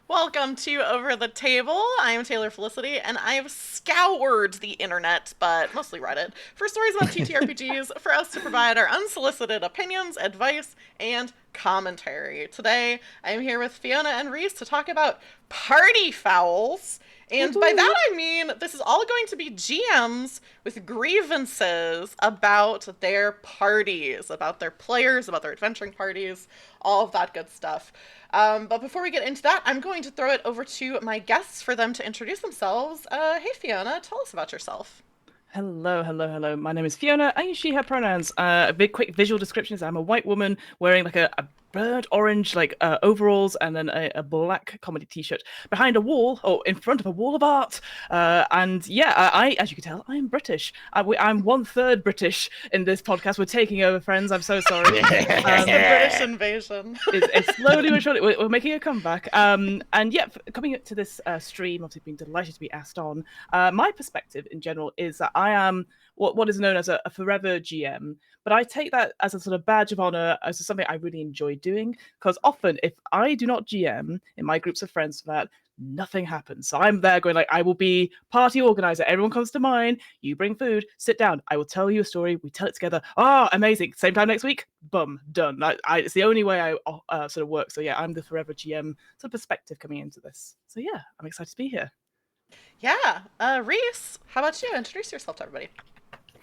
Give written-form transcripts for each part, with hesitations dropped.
Welcome to Over the Table. I am Taylor Felicity, and I have scoured the internet, but mostly Reddit, for stories about TTRPGs for us to provide our unsolicited opinions, advice, and commentary. Today, I am here with Fiona and Reese to talk about party fouls. And by that Woohoo! I mean, this is all going to be GMs with grievances about their parties, about their players, about their adventuring parties, all of that good stuff. But before we get into that, I'm going to throw it over to my guests for them to introduce themselves. Hey, Fiona, tell us about yourself. Hello, hello, hello. My name is Fiona. I use she, her pronouns. A big quick visual description is I'm a white woman wearing like a burnt orange overalls and then a black comedy t-shirt behind a wall or in front of a wall of art. And yeah, as you can tell, I am British. I'm one third British in this podcast. We're taking over, friends. I'm so sorry. The Um, British invasion. it's slowly but surely we're making a comeback. And yeah, coming to this stream, obviously being delighted to be asked on. My perspective in general is that I am what is known as a forever GM, but I take that as a sort of badge of honor, as something I really enjoy doing. Because often, if I do not GM in my groups of friends for that, nothing happens. So I'm there going like, I will be party organizer. Everyone comes to mine. You bring food, sit down. I will tell you a story. We tell it together. Oh, amazing! Same time next week. Boom, done. It's the only way I sort of work. So yeah, I'm the forever GM sort of perspective coming into this. So yeah, I'm excited to be here. Yeah. Reese, how about you? Introduce yourself to everybody.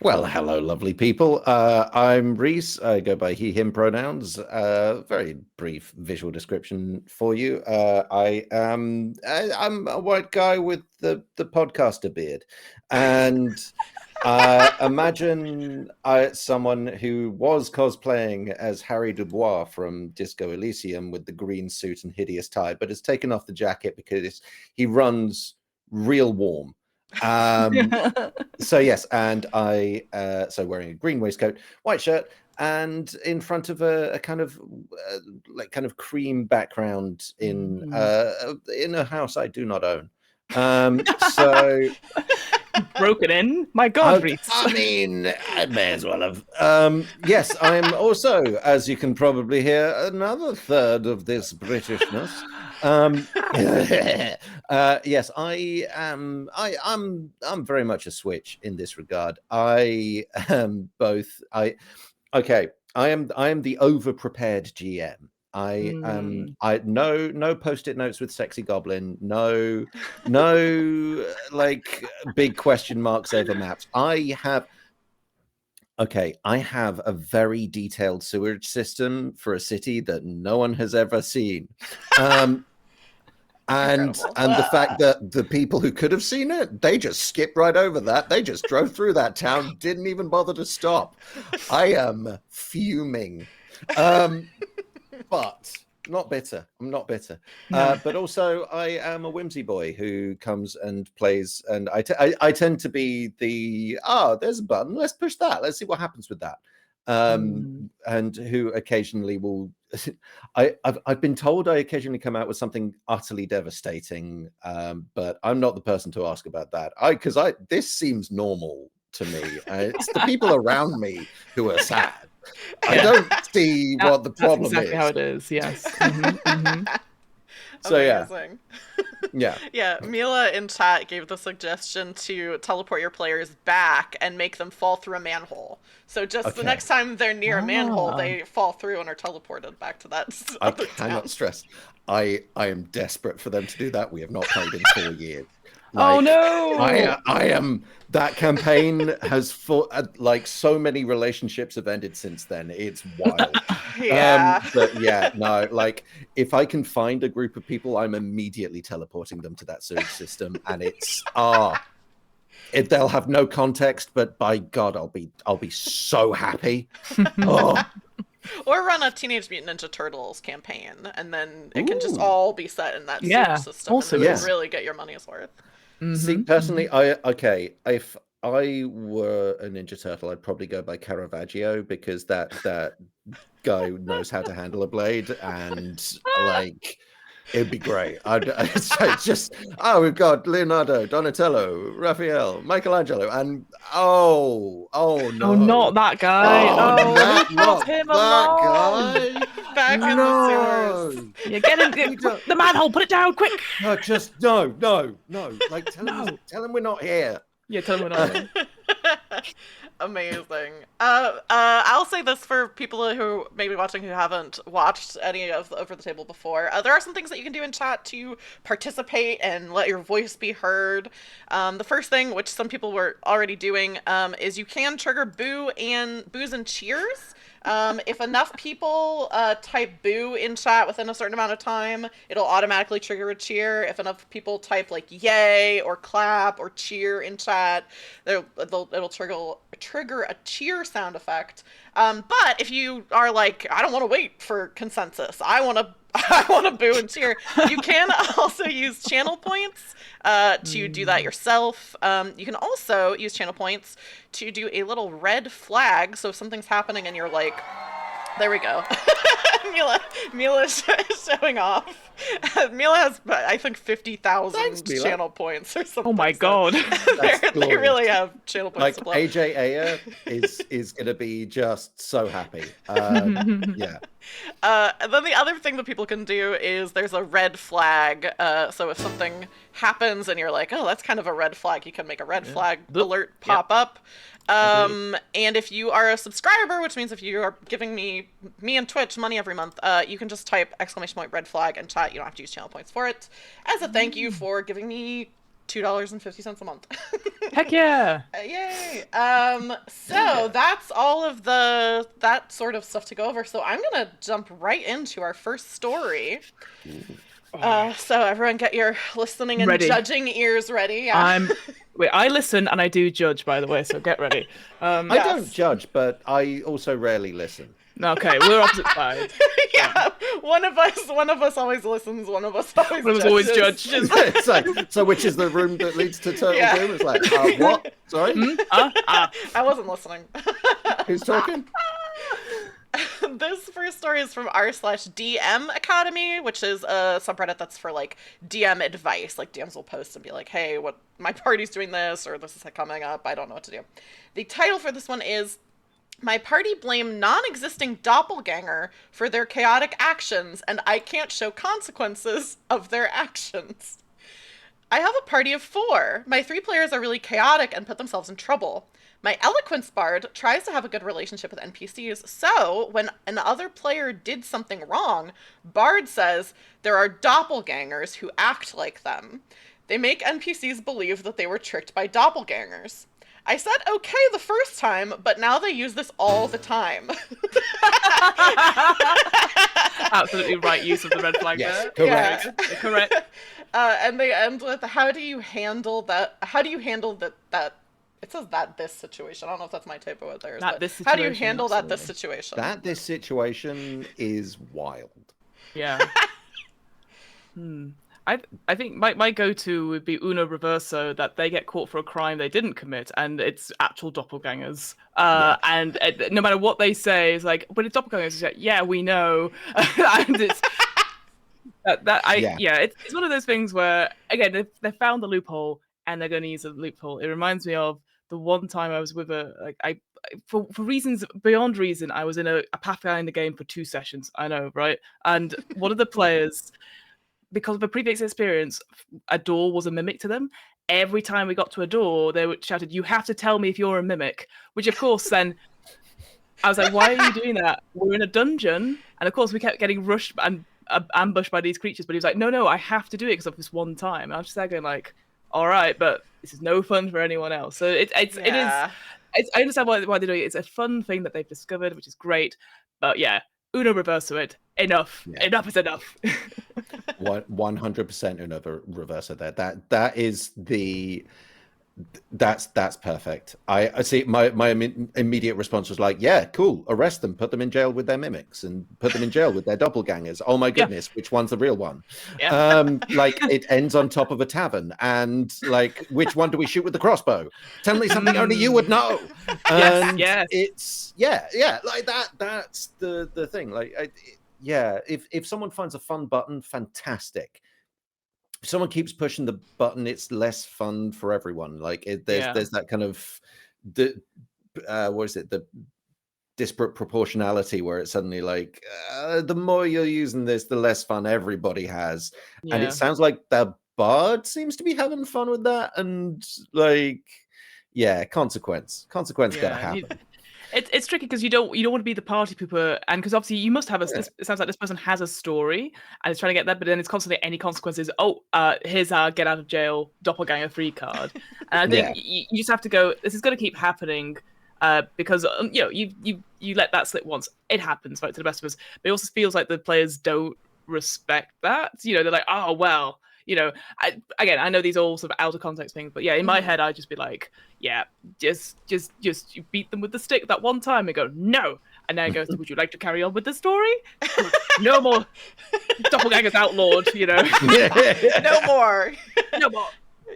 Well, hello, lovely people. I'm Reese. I go by he, him pronouns. Very brief visual description for you. I'm a white guy with the podcaster beard, and imagine someone who was cosplaying as Harry Dubois from Disco Elysium with the green suit and hideous tie, but has taken off the jacket because he runs real warm. Um, so yes, and I so wearing a green waistcoat, white shirt, and in front of a kind of like kind of cream background Mm. in a house I do not own. So Broken in. My God, I, Reese. I mean, I may as well have. Yes, I'm also, as you can probably hear, another third of this Britishness. Yes, I am. I'm very much a switch in this regard. I am both. Okay. I am the over-prepared GM. I Mm. I no post-it notes with sexy goblin, no like big question marks over maps. I have a very detailed sewage system for a city that no one has ever seen. Um, Incredible. and the fact that the people who could have seen it, they just skipped right over that. They just drove through that town, didn't even bother to stop. I am fuming. Um, but not bitter. I'm not bitter. No. But also, I am a whimsy boy who comes and plays, and I tend to be there's a button. Let's push that. Let's see what happens with that. Mm. And who occasionally will. I've been told I occasionally come out with something utterly devastating, but I'm not the person to ask about that. Because this seems normal to me. It's the people around me who are sad. I Yeah, don't see what the that's problem exactly how is. it is. Yes. Hmm. So yeah, Amazing. yeah. Yeah, Mila in chat gave the suggestion to teleport your players back and make them fall through a manhole. So just the Okay. next time they're near a manhole, Ah. they fall through and are teleported back to that I other cannot town. stress. I am desperate for them to do that. We have not played in 4 years. Oh Like no. I am. That campaign has like so many relationships have ended since then. It's wild. Yeah. But yeah, no, like if I can find a group of people, I'm immediately teleporting them to that sewage system, and they'll have no context, but by God, I'll be so happy. Oh, Or run a Teenage Mutant Ninja Turtles campaign, and then it can just ooh, all be set in that sewage Yeah. system, and then Also you yeah. is. really get your money's worth. See, Hmm. personally, if I were a Ninja Turtle, I'd probably go by Caravaggio because that guy knows how to handle a blade, and like It'd be great. I'd say just, we've got Leonardo, Donatello, Raphael, Michelangelo, and oh Oh, no. not that guy. Oh, Oh, who not calls him that alone? guy. Back in No. the sewers. Yeah, get him. The manhole. Put it down, quick. No, just no. Like tell him we're not here. Yeah, tell him we're not here. Amazing. I'll say this for people who may be watching who haven't watched any of the Over the Table before. There are some things that you can do in chat to participate and let your voice be heard. The first thing, which some people were already doing, is you can trigger boos and cheers. If enough people type boo in chat within a certain amount of time, it'll automatically trigger a cheer. If enough people type like yay or clap or cheer in chat, it'll trigger a cheer sound effect. But if you are like, I don't want to wait for consensus, I want to boo and cheer, you can also use channel points to do that yourself. You can also use channel points to do a little red flag. So if something's happening and you're like, there we go. Mila's showing off. Mila has, I think, 50,000 channel points or something. Oh my god. They really have channel points Like to blow. AJ Ayer is gonna be just so happy. Yeah. And then the other thing that people can do is there's a red flag. So if something happens and you're like, oh, that's kind of a red flag, you can make a red flag alert pop up. And if you are a subscriber, which means if you are giving me and Twitch money every month, you can just type !! red flag and chat. You don't have to use channel points for it, as a thank you for giving me $2.50 a month. Heck yeah. Yay. So that's all of that sort of stuff to go over. So I'm gonna jump right into our first story. So everyone get your listening and judging ears ready. Yeah. I listen and I do judge, by the way, so get ready. I don't judge, but I also rarely listen. Okay, we're opposite sides. Yeah, one of us always listens, one of us always judges. It's like, so which is the room that leads to Turtle Doom? It's like, what? Sorry? I wasn't listening. Who's talking? This first story is from r/DM Academy, which is a subreddit that's for like DM advice. Like DMs will post and be like, hey, what my party's doing this, or this is coming up, I don't know what to do. The title for this one is My Party Blame Non-Existing Doppleganger for Their Chaotic Actions, and I Can't Show Consequences of Their Actions. I have a party of 4. My 3 players are really chaotic and put themselves in trouble. My Eloquence Bard tries to have a good relationship with NPCs, so when another player did something wrong, Bard says there are doppelgangers who act like them. They make NPCs believe that they were tricked by doppelgangers. I said okay the first time, but now they use this all the time. Absolutely right use of the red flag yes, there. correct. Yeah. Correct. And they end with, how do you handle that? It says this situation. I don't know if that's my typo with theirs. How do you handle this situation? This situation is wild. Yeah. I think my go-to would be Uno Reverso, that they get caught for a crime they didn't commit, and it's actual doppelgangers. And no matter what they say, it's like, but it's doppelgangers. It's like, yeah, we know. And it's it's one of those things where, again, they found the loophole and they're going to use the loophole. It reminds me of the one time I was with for reasons beyond reason, I was in a Pathfinder game for 2 sessions. I know, right? And one of the players, because of a previous experience, a door was a mimic to them. Every time we got to a door, they shouted, "You have to tell me if you're a mimic." Which, of course, then I was like, "Why are you doing that? We're in a dungeon." And of course, we kept getting rushed and ambushed by these creatures. But he was like, "No, I have to do it because of this one time." And I was just there going like, "All right, but this is no fun for anyone else." So it is. I understand why they're doing it. It's a fun thing that they've discovered, which is great. But yeah, Uno Reverso it. Enough. Yeah. Enough is enough. 100% Uno Reverso there. That is that's perfect. I see. My immediate response was like, yeah, cool. Arrest them, put them in jail with their mimics, and put them in jail with their doppelgangers. Oh my goodness, which one's the real one? Yeah. Like it ends on top of a tavern, and like, which one do we shoot with the crossbow? Tell me something only you would know. And yes. It's like that. That's the thing. Like yeah, if someone finds a fun button, fantastic. If someone keeps pushing the button, it's less fun for everyone. Like there's that kind of the what is it, the disparate proportionality, where it's suddenly like the more you're using this, the less fun everybody has. And it sounds like the bard seems to be having fun with that, and like, yeah, consequence gotta happen. It's tricky because you don't want to be the party pooper, and because obviously you must have a. Yeah. It sounds like this person has a story and is trying to get that, but then it's constantly any consequences. Oh, here's our get out of jail doppelganger free card, and I think you just have to go. This is going to keep happening, because you know you let that slip once, it happens, right, to the best of us. But it also feels like the players don't respect that. You know, they're like, oh well. You know, I know these are all sort of out of context things, but yeah, in my head, I'd just be like, yeah, just you beat them with the stick that one time and go, no. And then it goes, would you like to carry on with the story? No more doppelgangers outlawed, you know. No more. No more.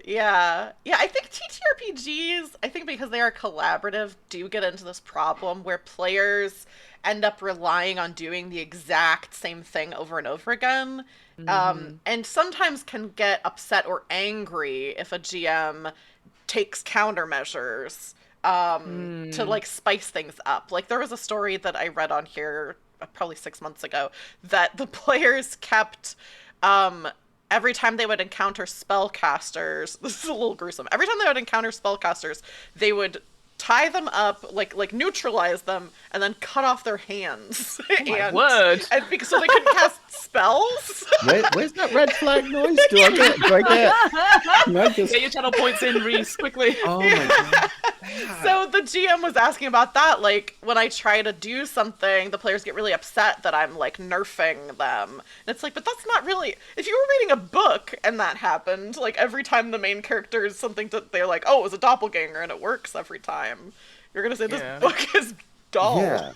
Yeah. I think TTRPGs, I think because they are collaborative, do get into this problem where players end up relying on doing the exact same thing over and over again. And sometimes can get upset or angry if a GM takes countermeasures to like spice things up. Like there was a story that I read on here probably 6 months ago that the players kept every time they would encounter spellcasters, this is a little gruesome. Every time they would encounter spellcasters, they would tie them up, like neutralize them, and then cut off their hands. Oh my word! And because so they couldn't cast spells. Where's that red flag noise? Do I get? Get your channel points in, Reese, quickly. Oh my god. So the GM was asking about that. Like when I try to do something, the players get really upset that I'm like nerfing them. And it's like, but that's not really. If you were reading a book and that happened, like every time the main character is something that they're like, oh, it was a doppelganger and it works every time, you're gonna say this book is dull. Yeah.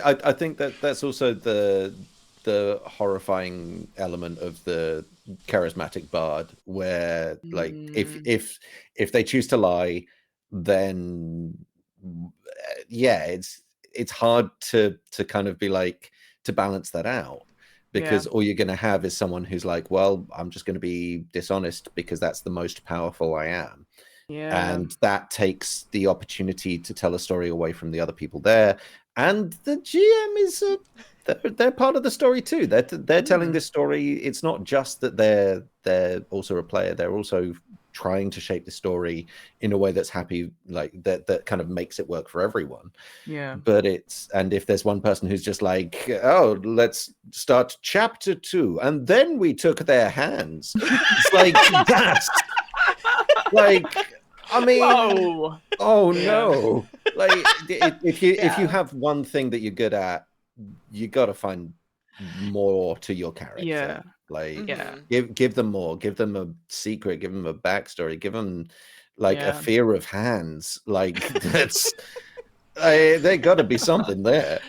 I think that's also the horrifying element of the charismatic bard, where like if they choose to lie, then yeah, it's hard to kind of be like, to balance that out, because all you're going to have is someone who's like, well, I'm just going to be dishonest because that's the most powerful I am. And that takes the opportunity to tell a story away from the other people there. And the GM is they're part of the story too. They're telling this story. It's not just that they're also a player. They're also trying to shape the story in a way that's happy, like that kind of makes it work for everyone. But if there's one person who's just like, oh, let's start chapter 2, and then we took their hands. It's like that's like, I mean, whoa. Oh no. Like if you have one thing that you're good at, you got to find more to your character. Like give them more, give them a secret, give them a backstory, give them like a fear of hands. Like that's there got to be something there.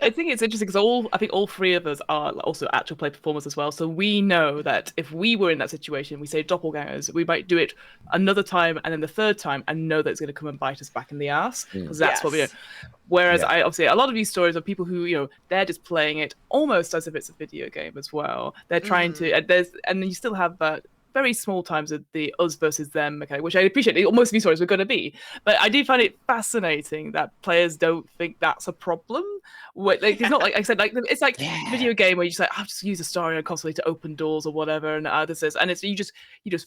I think it's interesting because I think all three of us are also actual play performers as well. So we know that if we were in that situation, we say doppelgangers, we might do it another time and then the third time and know that it's going to come and bite us back in the ass, because that's what we do. Whereas I obviously, a lot of these stories are people who, you know, they're just playing it almost as if it's a video game as well. They're trying to, and then you still have very small times of the us versus them mechanic, which I appreciate. Most of these stories were going to be, but I do find it fascinating that players don't think that's a problem. Like it's not like I said, like it's like video game where you just like, I'll just use a story constantly to open doors or whatever, and this is, and it's you just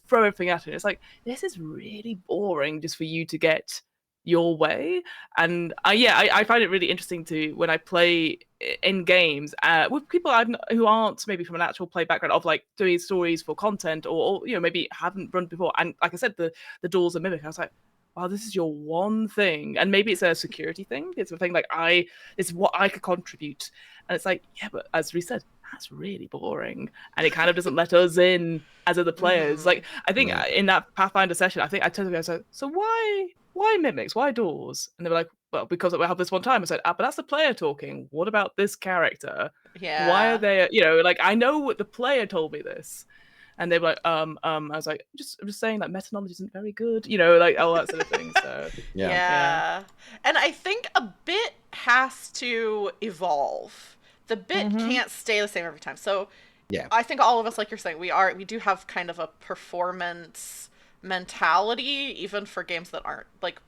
throw everything at it. It's like, this is really boring just for you to get your way. And I find it really interesting to when I play in games with people who aren't maybe from an actual play background of like doing stories for content, or you know, maybe haven't run before, and like I said, the doors are mimic. I was like, wow, this is your one thing, and maybe it's a security thing. It's a thing like it's what I could contribute, and it's like, yeah, but as Reece said, that's really boring, and it kind of doesn't let us in as other players. Like I think in that Pathfinder session, I think I told them, I was like, so why mimics? Why doors? And they were like, well, because we have this one time. I said, but that's the player talking. What about this character? Yeah. Why are they, you know, like, I know what the player told me this. And they were like, I was like, I'm just saying that meta knowledge isn't very good, you know, like all that sort of thing. So yeah. And I think a bit has to evolve, the bit can't stay the same every time. So Yeah. I think all of us, like you're saying, we do have kind of a performance mentality, even for games that aren't like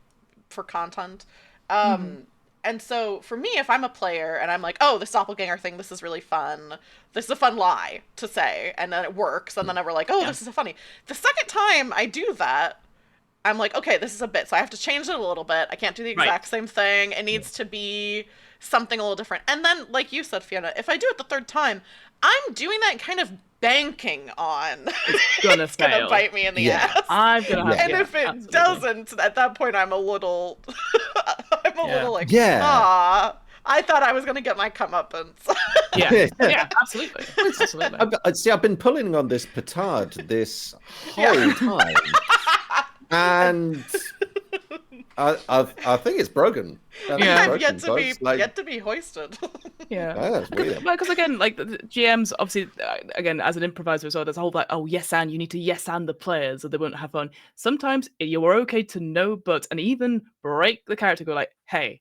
for content. And so for me, if I'm a player and I'm like, oh, this doppelganger thing, this is really fun. This is a fun lie to say, and then it works, and then we're like, oh, Yeah. this is funny. The second time I do that, I'm like, okay, this is a bit, so I have to change it a little bit. I can't do the exact same thing. It needs to be something a little different. And then, like you said, Fiona, if I do it the third time, I'm doing that kind of banking on It's gonna it's gonna fail. bite me in the Yeah. ass. I'm gonna have. And Yeah, if it absolutely. doesn't, at that point, I'm a little, I'm a little like, Yeah. ah, I thought I was gonna get my comeuppance. Yeah, yeah, absolutely, absolutely. I've been pulling on this petard this whole time, and I think it's broken. I've yet to be hoisted. Yeah, that's weird. because again, like the GMs, obviously, again, as an improviser as well, there's a whole like, oh, yes, and you need to yes and the players, or they won't have fun. Sometimes you're okay to know, but and even break the character, go like, hey,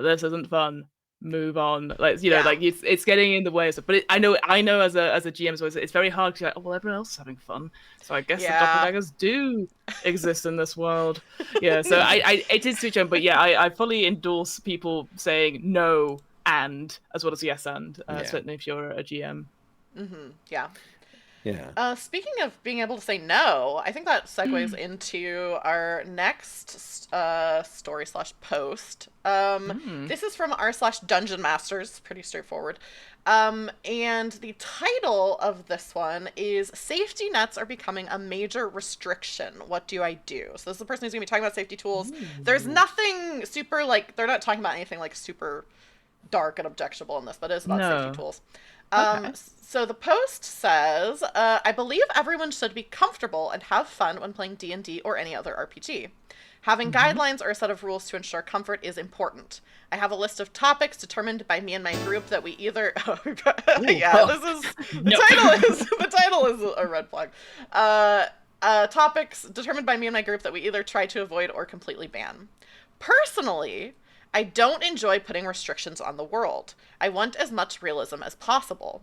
this isn't fun. Move on, like like it's getting in the way of stuff. But I know as a GM as well, it's very hard to like, oh well, everyone else is having fun, so I guess the doppelgangers do exist in this world. Yeah, so I it is to each own, but yeah, I fully endorse people saying no and as well as yes and certainly if you're a GM. Yeah. Yeah. Speaking of being able to say no, I think that segues into our next story / post. This is from r/Dungeon Masters, pretty straightforward. And the title of this one is "Safety Nets Are Becoming a Major Restriction. What Do I Do?" So this is the person who's going to be talking about safety tools. There's nothing super, like, they're not talking about anything like super dark and objectionable in this, but it is about safety tools. Okay. So the post says, I believe everyone should be comfortable and have fun when playing D&D or any other RPG. Having guidelines or a set of rules to ensure comfort is important. I have a list of topics determined by me and my group that we either the title is a red flag. Topics determined by me and my group that we either try to avoid or completely ban. Personally, I don't enjoy putting restrictions on the world. I want as much realism as possible.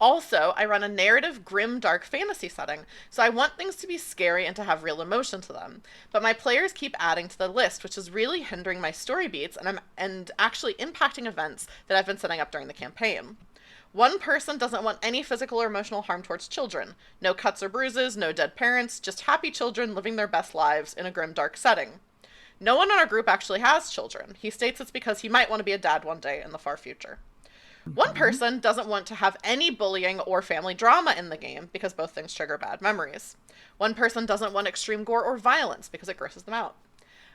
Also, I run a narrative, grim, dark fantasy setting, so I want things to be scary and to have real emotion to them. But my players keep adding to the list, which is really hindering my story beats and actually impacting events that I've been setting up during the campaign. One person doesn't want any physical or emotional harm towards children. No cuts or bruises, no dead parents, just happy children living their best lives in a grim, dark setting. No one in our group actually has children. He states it's because he might want to be a dad one day in the far future. One person doesn't want to have any bullying or family drama in the game because both things trigger bad memories. One person doesn't want extreme gore or violence because it grosses them out.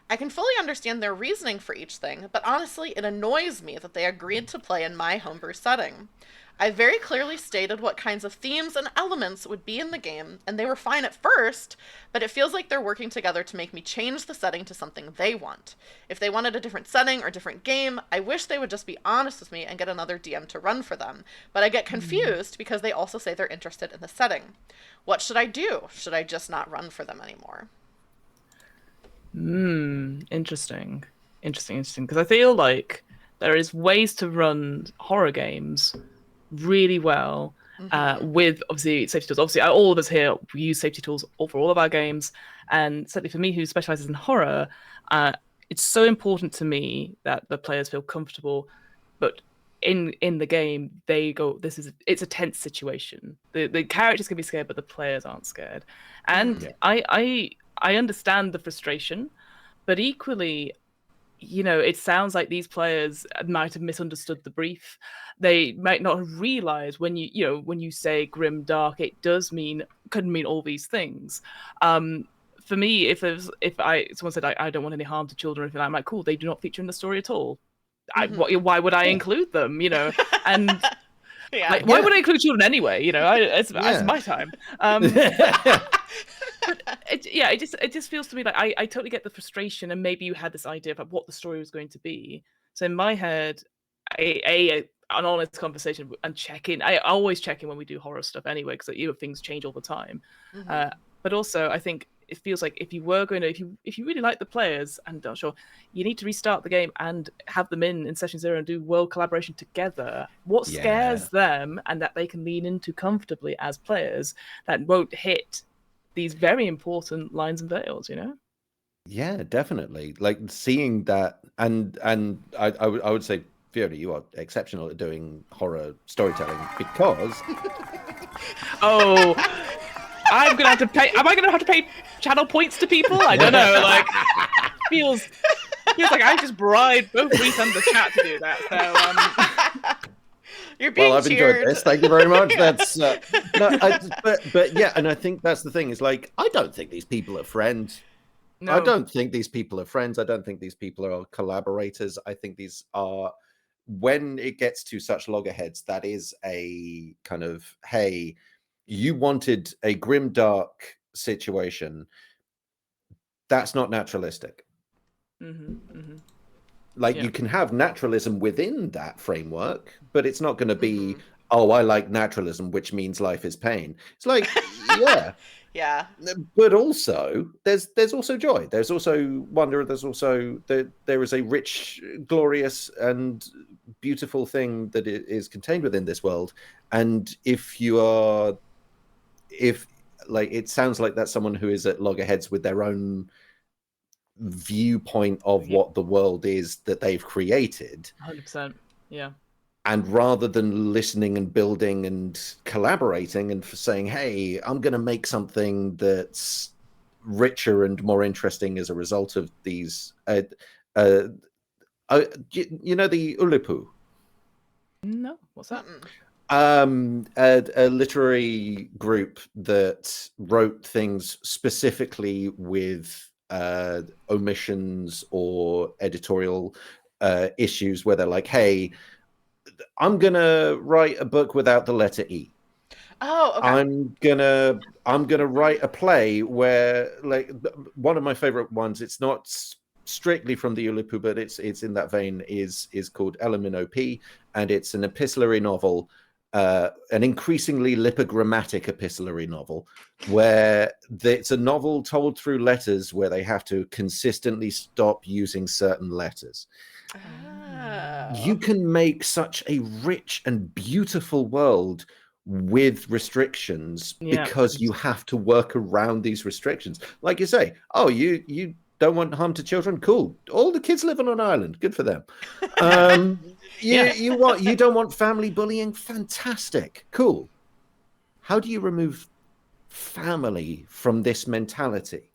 I can fully understand their reasoning for each thing, but honestly, it annoys me that they agreed to play in my homebrew setting. I very clearly stated what kinds of themes and elements would be in the game, and they were fine at first, but it feels like they're working together to make me change the setting to something they want. If they wanted a different setting or different game, I wish they would just be honest with me and get another DM to run for them, but I get confused because they also say they're interested in the setting. What should I do? Should I just not run for them anymore? Interesting. Because I feel like there is ways to run horror games really well with obviously safety tools. Obviously, all of us here we use safety tools for all of our games, and certainly for me, who specializes in horror, it's so important to me that the players feel comfortable. But in the game, they go, it's a tense situation. The characters can be scared, but the players aren't scared, and I understand the frustration, but equally, it sounds like these players might have misunderstood the brief. They might not have realized when you say grim dark, it could mean all these things. For me, if someone said I don't want any harm to children or anything, I'm like, cool, they do not feature in the story at all. Why would I include them? And why would I include children anyway? It's my time. It just feels to me like I totally get the frustration, and maybe you had this idea about what the story was going to be. So in my head, an honest conversation and check in. I always check in when we do horror stuff anyway, because things change all the time. But also, I think it feels like if you were going to, if you really like the players, and I'm sure you need to restart the game and have them in session 0 and do world collaboration together. What scares them, and that they can lean into comfortably as players, that won't hit these very important lines and veils, you know? Yeah, definitely. Like seeing that, and I would say, Fiona, you are exceptional at doing horror storytelling because Oh, I'm gonna have to pay. Am I gonna have to pay channel points to people? I don't know. Like, feels like I just bribed both Reese and the chat to do that. So You're being I've cheered. enjoyed this. Thank you very much. That's no, but yeah, and I think that's the thing. Is like I don't think these people are friends. no. I don't think these people are friends. I don't think these people are collaborators. I think these are, when it gets to such loggerheads, that is a kind of, hey, you wanted a grim, dark situation. That's not naturalistic. Like you can have naturalism within that framework, but it's not going to be, oh, I like naturalism, which means life is pain. It's like, yeah. Yeah. But also there's also joy, there's also wonder, there's also there is a rich, glorious and beautiful thing that is contained within this world. And if like, it sounds like that's someone who is at loggerheads with their own viewpoint of what the world is that they've created. 100%. Yeah. And rather than listening and building and collaborating and for saying, hey, I'm going to make something that's richer and more interesting as a result of these, you know, the Ulipu? No, what's that? A literary group that wrote things specifically with omissions or editorial issues where they're like, hey, I'm gonna write a book without the letter E. Oh, okay. I'm gonna write a play where, like, one of my favorite ones, it's not strictly from the Ulipu, but it's in that vein, is called LMNOP, and it's an epistolary novel, an increasingly lipogrammatic epistolary novel, where it's a novel told through letters where they have to consistently stop using certain letters. You can make such a rich and beautiful world with restrictions because you have to work around these restrictions. Like you say, oh, you don't want harm to children? Cool. All the kids live on an island. Good for them. You don't want family bullying? Fantastic. Cool. How do you remove family from this mentality?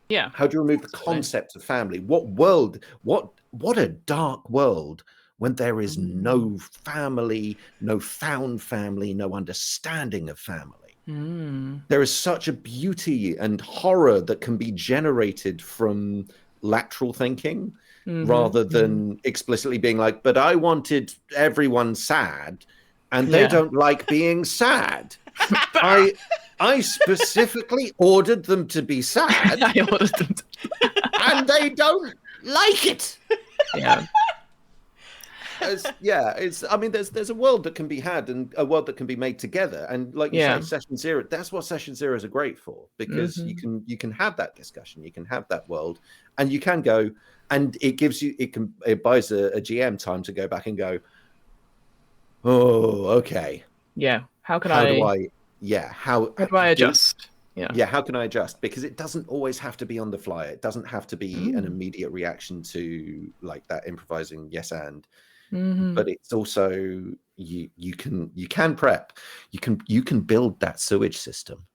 Yeah. How do you remove the concept of family? What world, what a dark world when there is no family, no found family, no understanding of family. There is such a beauty and horror that can be generated from lateral thinking rather than explicitly being like, but I wanted everyone sad and they don't like being sad. I specifically ordered them to be sad. I ordered them to... and they don't like it. Yeah. I mean, there's a world that can be had and a world that can be made together. And like you say, session 0, that's what session 0s are great for, because you can have that discussion, you can have that world, and you can go, and it buys a GM time to go back and go, oh, okay. Yeah. How do I adjust? How can I adjust? Because it doesn't always have to be on the fly. It doesn't have to be an immediate reaction to like that improvising yes and. But it's also you can prep. You can build that sewage system.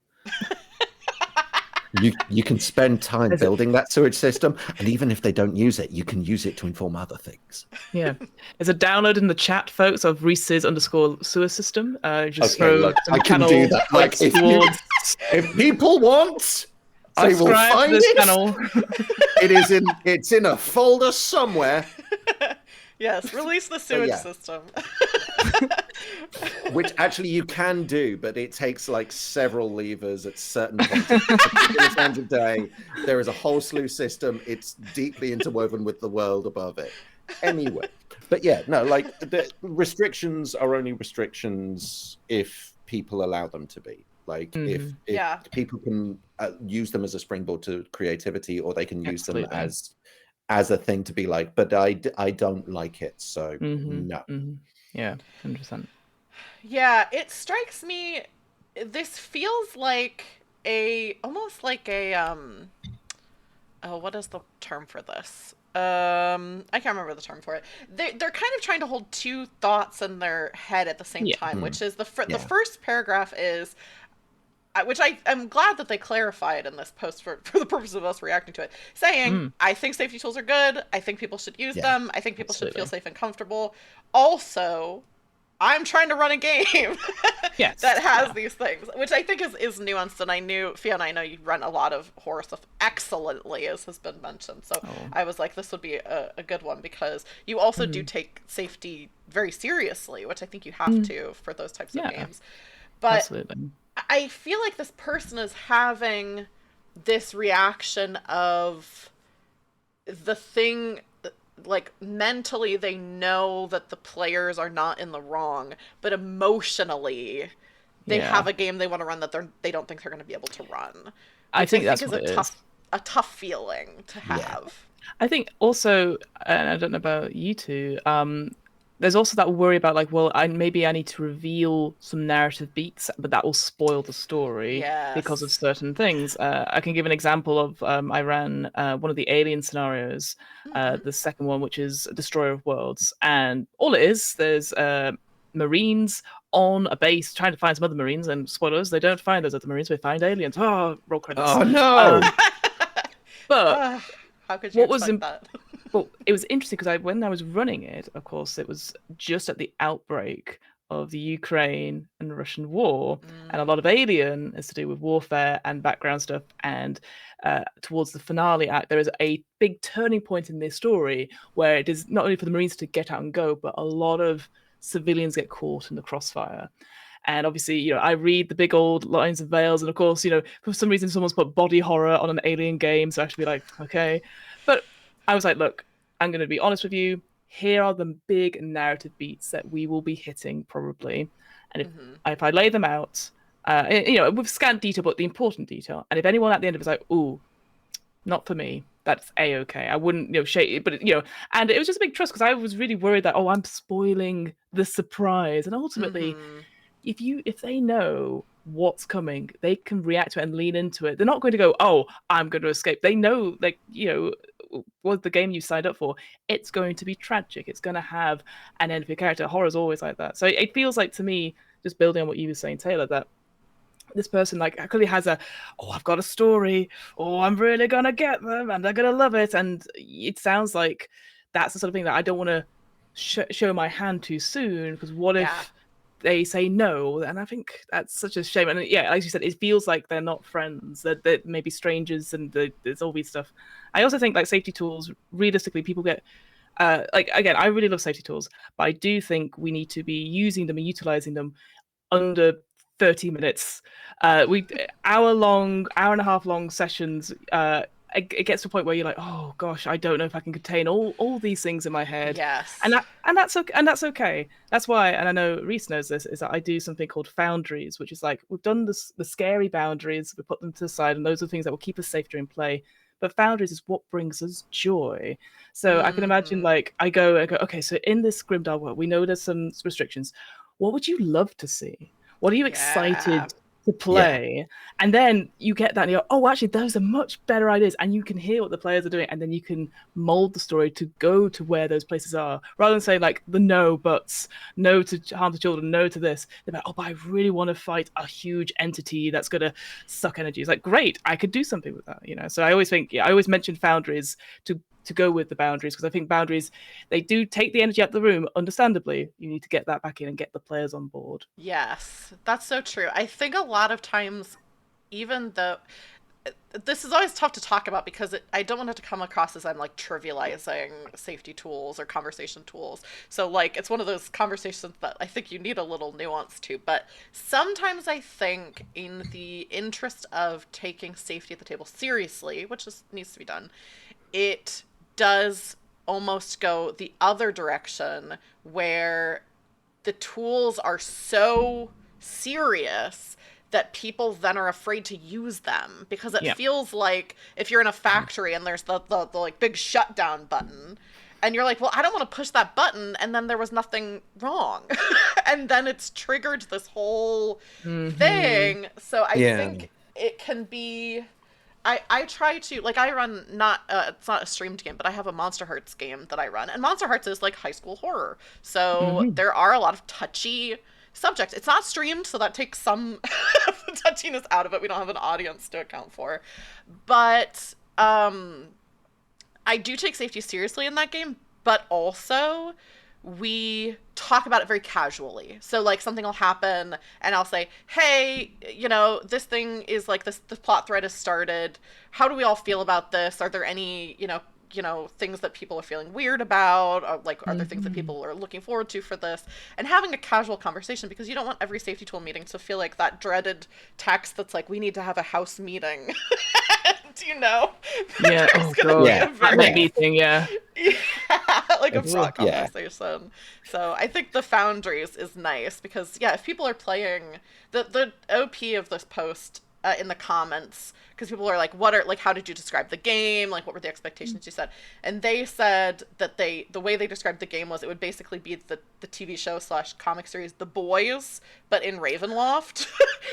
You can spend time building that sewage system, and even if they don't use it, you can use it to inform other things. Yeah, there's a download in the chat, folks, of Reese's _sewer system. Just throw look, some I can channel do that. Like, if people want, I will find this it. Channel. It's in a folder somewhere. Yes, release the sewage system. Which actually you can do, but it takes like several levers at certain points. At a day, there is a whole slew system. It's deeply interwoven with the world above it. Anyway, but yeah, no, like the restrictions are only restrictions if people allow them to be. Like Hmm. if Yeah. people can use them as a springboard to creativity, or they can use them Absolutely. as a thing to be like, but I don't like it, so Hmm. no. Hmm. Yeah, 100%. Yeah, it strikes me this feels like a almost like a oh, what is the term for this? I can't remember the term for it. They're kind of trying to hold two thoughts in their head at the same Yeah. time, Hmm. which is the Yeah. first paragraph is which I'm glad that they clarified in this post for the purpose of us reacting to it, saying, Mm, I think safety tools are good. I think people should use Yeah. them. I think people should feel absolutely. safe and comfortable. Also, I'm trying to run a game that Yes. has Yeah. these things, which I think is nuanced. And I knew, Fiona, I know you run a lot of horror stuff excellently, as has been mentioned. So Oh. I was like, this would be a good one because you also do Mm, take safety very seriously, which I think you have mm, to for those types of yeah. games. But Absolutely. I feel like this person is having this reaction of the thing, like mentally they know that the players are not in the wrong, but emotionally they Yeah. have a game they want to run that they don't think they're going to be able to run, I which I think think that's is what it is. a tough feeling to Yeah. have. I think also, and I don't know about you two, there's also that worry about like, well, maybe I need to reveal some narrative beats, but that will spoil the story because of Yes. certain things. I can give an example of I ran one of the Alien scenarios, Mm-hmm. the second one, which is Destroyer of Worlds, and all it is, there's Marines on a base trying to find some other Marines, and spoilers, they don't find those other Marines, they find aliens. Oh, roll credits. Oh no. Um, but How could you what was expect that? well, it was interesting because when I was running it, of course, it was just at the outbreak of the Ukraine and Russian war, and a Mm, lot of Alien is to do with warfare and background stuff. And towards the finale act, there is a big turning point in this story where it is not only for the Marines to get out and go, but a lot of civilians get caught in the crossfire. And obviously, I read the big old lines of veils, and of course, for some reason, someone's put body horror on an Alien game, so I have to be like, okay. But I was like, look, I'm going to be honest with you. Here are the big narrative beats that we will be hitting probably, and mm-hmm. if I lay them out, with scant detail, but the important detail. And if anyone at the end of it is like, "Ooh, not for me," that's a okay. I wouldn't, shake it, but and it was just a big trust because I was really worried that I'm spoiling the surprise, and ultimately Mm-hmm. if they know what's coming, they can react to it and lean into it. They're not going to go, "Oh, I'm going to escape." They know, like what the game you signed up for. It's going to be tragic. It's going to have an end for your character. Horror's always like that. So it feels like to me, just building on what you were saying, Taylor, that this person like actually has I've got a story. Oh, I'm really gonna get them, and they're gonna love it. And it sounds like that's the sort of thing that I don't want to show my hand too soon because what Yeah. if they say no? And I think that's such a shame. And yeah, as you said, it feels like they're not friends, that they're maybe strangers, and there's all these stuff. I also think like safety tools, realistically, people get like again, I really love safety tools, but I do think we need to be using them and utilizing them under 30 minutes. We hour and a half long sessions. It gets to a point where you're like, oh gosh, I don't know if I can contain all these things in my head, Yes. and that's okay. And that's okay. That's why, and I know Reese knows this, is that I do something called foundries, which is like we've done the scary boundaries, we put them to the side, and those are things that will keep us safe during play. But foundries is what brings us joy. So I can imagine, Mm-hmm. like, I go, okay, so in this Grimdark world, we know there's some restrictions. What would you love to see? What are you Yeah. excited to Yeah. play? And then you get that and you're, oh, actually, those are much better ideas. And you can hear what the players are doing. And then you can mold the story to go to where those places are. Rather than saying, like, the no buts, no to harm to children, no to this. They're like, oh, but I really want to fight a huge entity that's going to suck energy. It's like, great, I could do something with that. So I always think, I always mention foundries to go with the boundaries because I think boundaries they do take the energy out of the room. Understandably, you need to get that back in and get the players on board. Yes, that's so true. I think a lot of times, even though this is always tough to talk about because I don't want it to come across as I'm like trivializing safety tools or conversation tools. So, like, it's one of those conversations that I think you need a little nuance to. But sometimes I think, in the interest of taking safety at the table seriously, which needs to be done, it does almost go the other direction where the tools are so serious that people then are afraid to use them because it Yeah. feels like if you're in a factory and there's the like big shutdown button and you're like, well, I don't want to push that button, and then there was nothing wrong. And then it's triggered this whole thing. So I Yeah. think it can be I try to like I run not it's not a streamed game, but I have a Monster Hearts game that I run, and Monster Hearts is like high school horror, so there are a lot of touchy subjects. It's not streamed, so that takes some of the touchiness out of it. We don't have an audience to account for, but I do take safety seriously in that game, but also we talk about it very casually. So like something will happen and I'll say, "Hey, you know, this thing is like this plot thread has started. How do we all feel about this? Are there any, things that people are feeling weird about? Or like are there things that people are looking forward to for this?" And having a casual conversation, because you don't want every safety tool meeting to feel like that dreaded text that's like, "We need to have a house meeting." Do you know? Yeah. There's Oh gonna god. be Yeah. a very That meeting. Yeah. yeah, like a It's- fraught yeah. conversation. So I think the Foundries is nice because if people are playing the OP of this post in the comments, because people are like, how did you describe the game? Like, what were the expectations you set? And they said that the way they described the game was it would basically be the TV show / comic series The Boys, but in Ravenloft,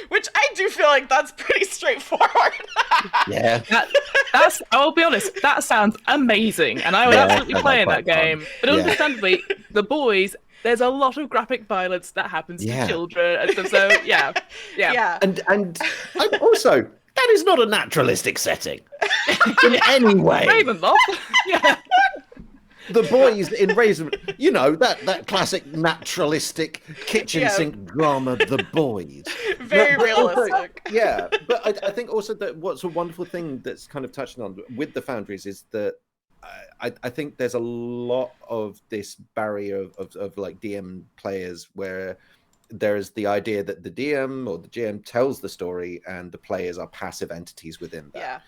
which I do feel like that's pretty straightforward. Yeah. That's. I'll be honest. That sounds amazing, and I would Yeah, absolutely sounds play in quite that fun. game. But Yeah. understandably, The Boys. There's a lot of graphic violence that happens Yeah. to children, and stuff, so yeah. Yeah. And I'm also, that is not a naturalistic setting in any way. Ravenloft. Yeah. The Boys in Raisin, that classic naturalistic kitchen Yeah. sink drama, The Boys. Very But also- realistic. Yeah, but I think also that what's a wonderful thing that's kind of touching on with the Foundries is that I think there's a lot of this barrier of like DM players where there's the idea that the DM or the GM tells the story and the players are passive entities within that.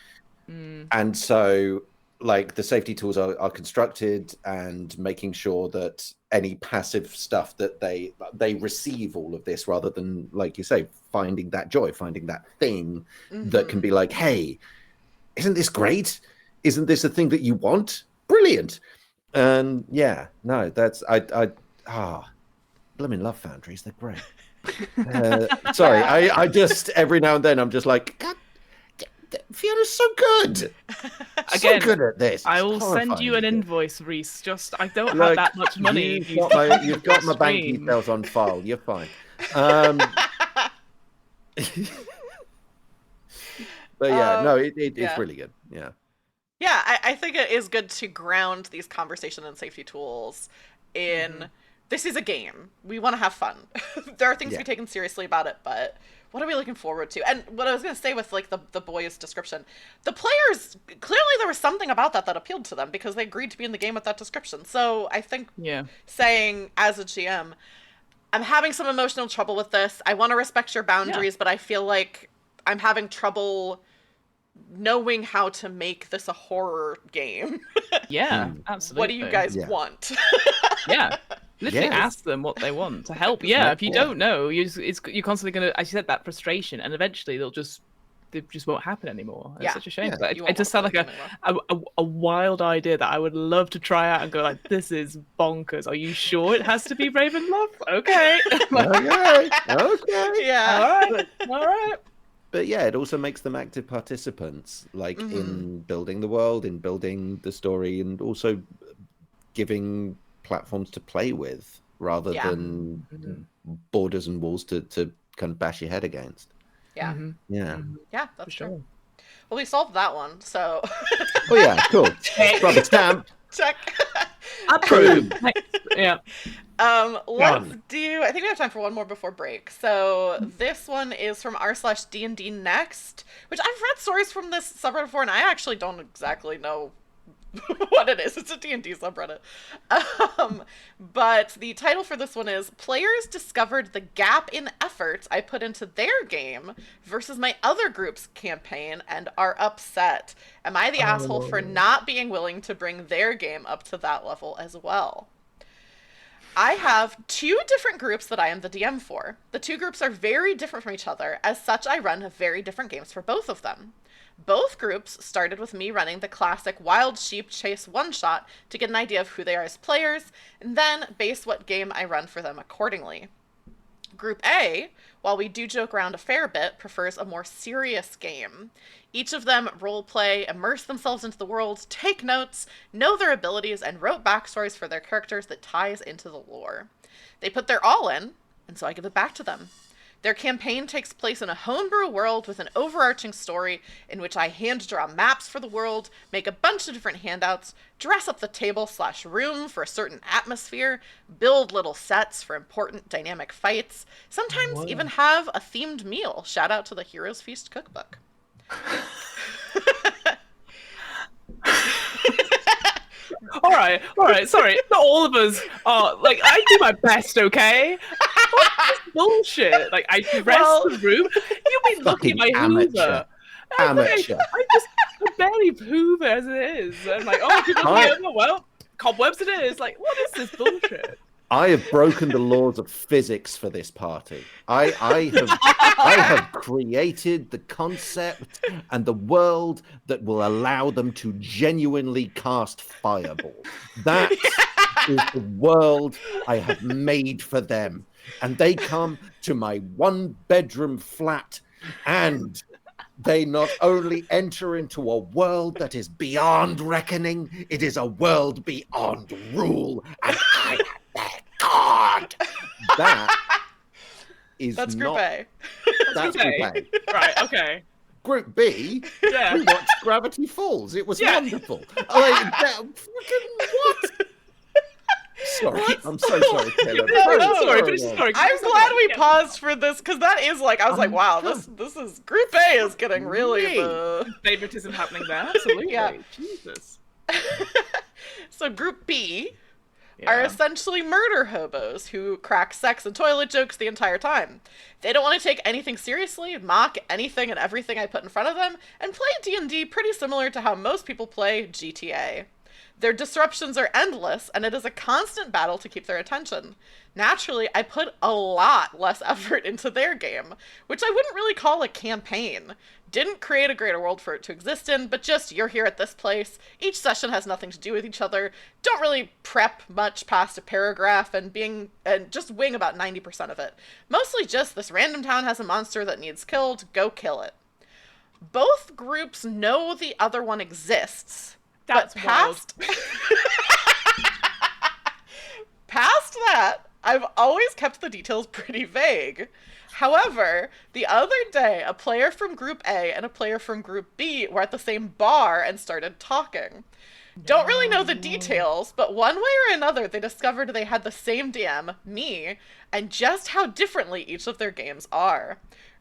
Yeah. And so like the safety tools are constructed and making sure that any passive stuff that they receive all of this rather than, like you say, finding that joy, finding that thing that can be like, hey, isn't this great? Isn't this a thing that you want? Brilliant. And yeah, no, that's blooming love Foundries. They're great. Sorry, I just every now and then I'm just like, God, Fiona's so good. Again, so good at this. I It's will send you an horrifying. invoice, Reese. Just I don't have Like, that much money. You've got my bank Stream. details on file. You're fine. But yeah, no, it's yeah. really good. Yeah. Yeah, I think it is good to ground these conversation and safety tools in this is a game. We want to have fun. There are things to be taken seriously about it, but what are we looking forward to? And what I was going to say with like the boys description, the players, clearly there was something about that appealed to them because they agreed to be in the game with that description. So I think saying as a GM, I'm having some emotional trouble with this. I want to respect your boundaries, but I feel like I'm having trouble knowing how to make this a horror game. Yeah, absolutely. What do you guys want? Yeah. Literally Yes. ask them what they want to help. Yeah, if you don't know, you're constantly going to, as you said, that frustration, and eventually they just won't happen anymore. It's such a shame. But You it won't just want sounds like a wild idea that I would love to try out and go like, this is bonkers. Are you sure it has to be Ravenloft? Okay. Okay. Yeah. All right. But yeah, it also makes them active participants, like in building the world, in building the story, and also giving platforms to play with rather than borders and walls to kind of bash your head against. Yeah. Yeah. Yeah, that's true. Well, we solved that one, so. Oh yeah, cool. Rubber stamp. Check. Approved. Yeah. Let's do. I think we have time for one more before break. So this one is from r/D&D Next, which I've read stories from this subreddit before, and I actually don't exactly know what it is. It's a D&D subreddit. But the title for this one is "Players discovered the gap in effort I put into their game versus my other group's campaign and are upset. Am I the asshole for not being willing to bring their game up to that level as well?" I have two different groups that I am the DM for. The two groups are very different from each other. As such, I run very different games for both of them. Both groups started with me running the classic Wild Sheep Chase one shot to get an idea of who they are as players, and then base what game I run for them accordingly. Group A, while we do joke around a fair bit, prefers a more serious game. Each of them roleplay, immerse themselves into the world, take notes, know their abilities, and wrote backstories for their characters that ties into the lore. They put their all in, and so I give it back to them. Their campaign takes place in a homebrew world with an overarching story in which I hand draw maps for the world, make a bunch of different handouts, dress up the table/room for a certain atmosphere, build little sets for important dynamic fights, sometimes even have a themed meal. Shout out to the Heroes Feast cookbook. All right. Sorry, not all of us are like. I do my best, okay? What's this bullshit? Like, I dress the room. You'll be looking at my Hoover. Amateur. I barely Hoover as it is. I'm like, oh, people here. Well, cobwebs it is. Like, what is this bullshit? I have broken the laws of physics for this party. I have created the concept and the world that will allow them to genuinely cast fireball. That is the world I have made for them. And they come to my 1-bedroom flat, and they not only enter into a world that is beyond reckoning, it is a world beyond rule, and I am their god. That's Group A. That's Group A. Right, okay. Group B, yeah. We watched Gravity Falls. It was wonderful. Like, what? Sorry, I'm so sorry, Taylor. Sorry. I'm glad we paused for this, because that is like, I was like, wow, this is Group A is getting really the favoritism happening there. Absolutely. Yeah. Jesus. So Group B are essentially murder hobos who crack sex and toilet jokes the entire time. They don't want to take anything seriously, mock anything and everything I put in front of them, and play D&D pretty similar to how most people play GTA. Their disruptions are endless, and it is a constant battle to keep their attention. Naturally, I put a lot less effort into their game, which I wouldn't really call a campaign. Didn't create a greater world for it to exist in, but just, you're here at this place, each session has nothing to do with each other, don't really prep much past a paragraph, and just wing about 90% of it. Mostly just, this random town has a monster that needs killed, go kill it. Both groups know the other one exists. That's but past that, I've always kept the details pretty vague. However, the other day, a player from Group A and a player from Group B were at the same bar and started talking. Don't really know the details, but one way or another, they discovered they had the same DM, me, and just how differently each of their games are.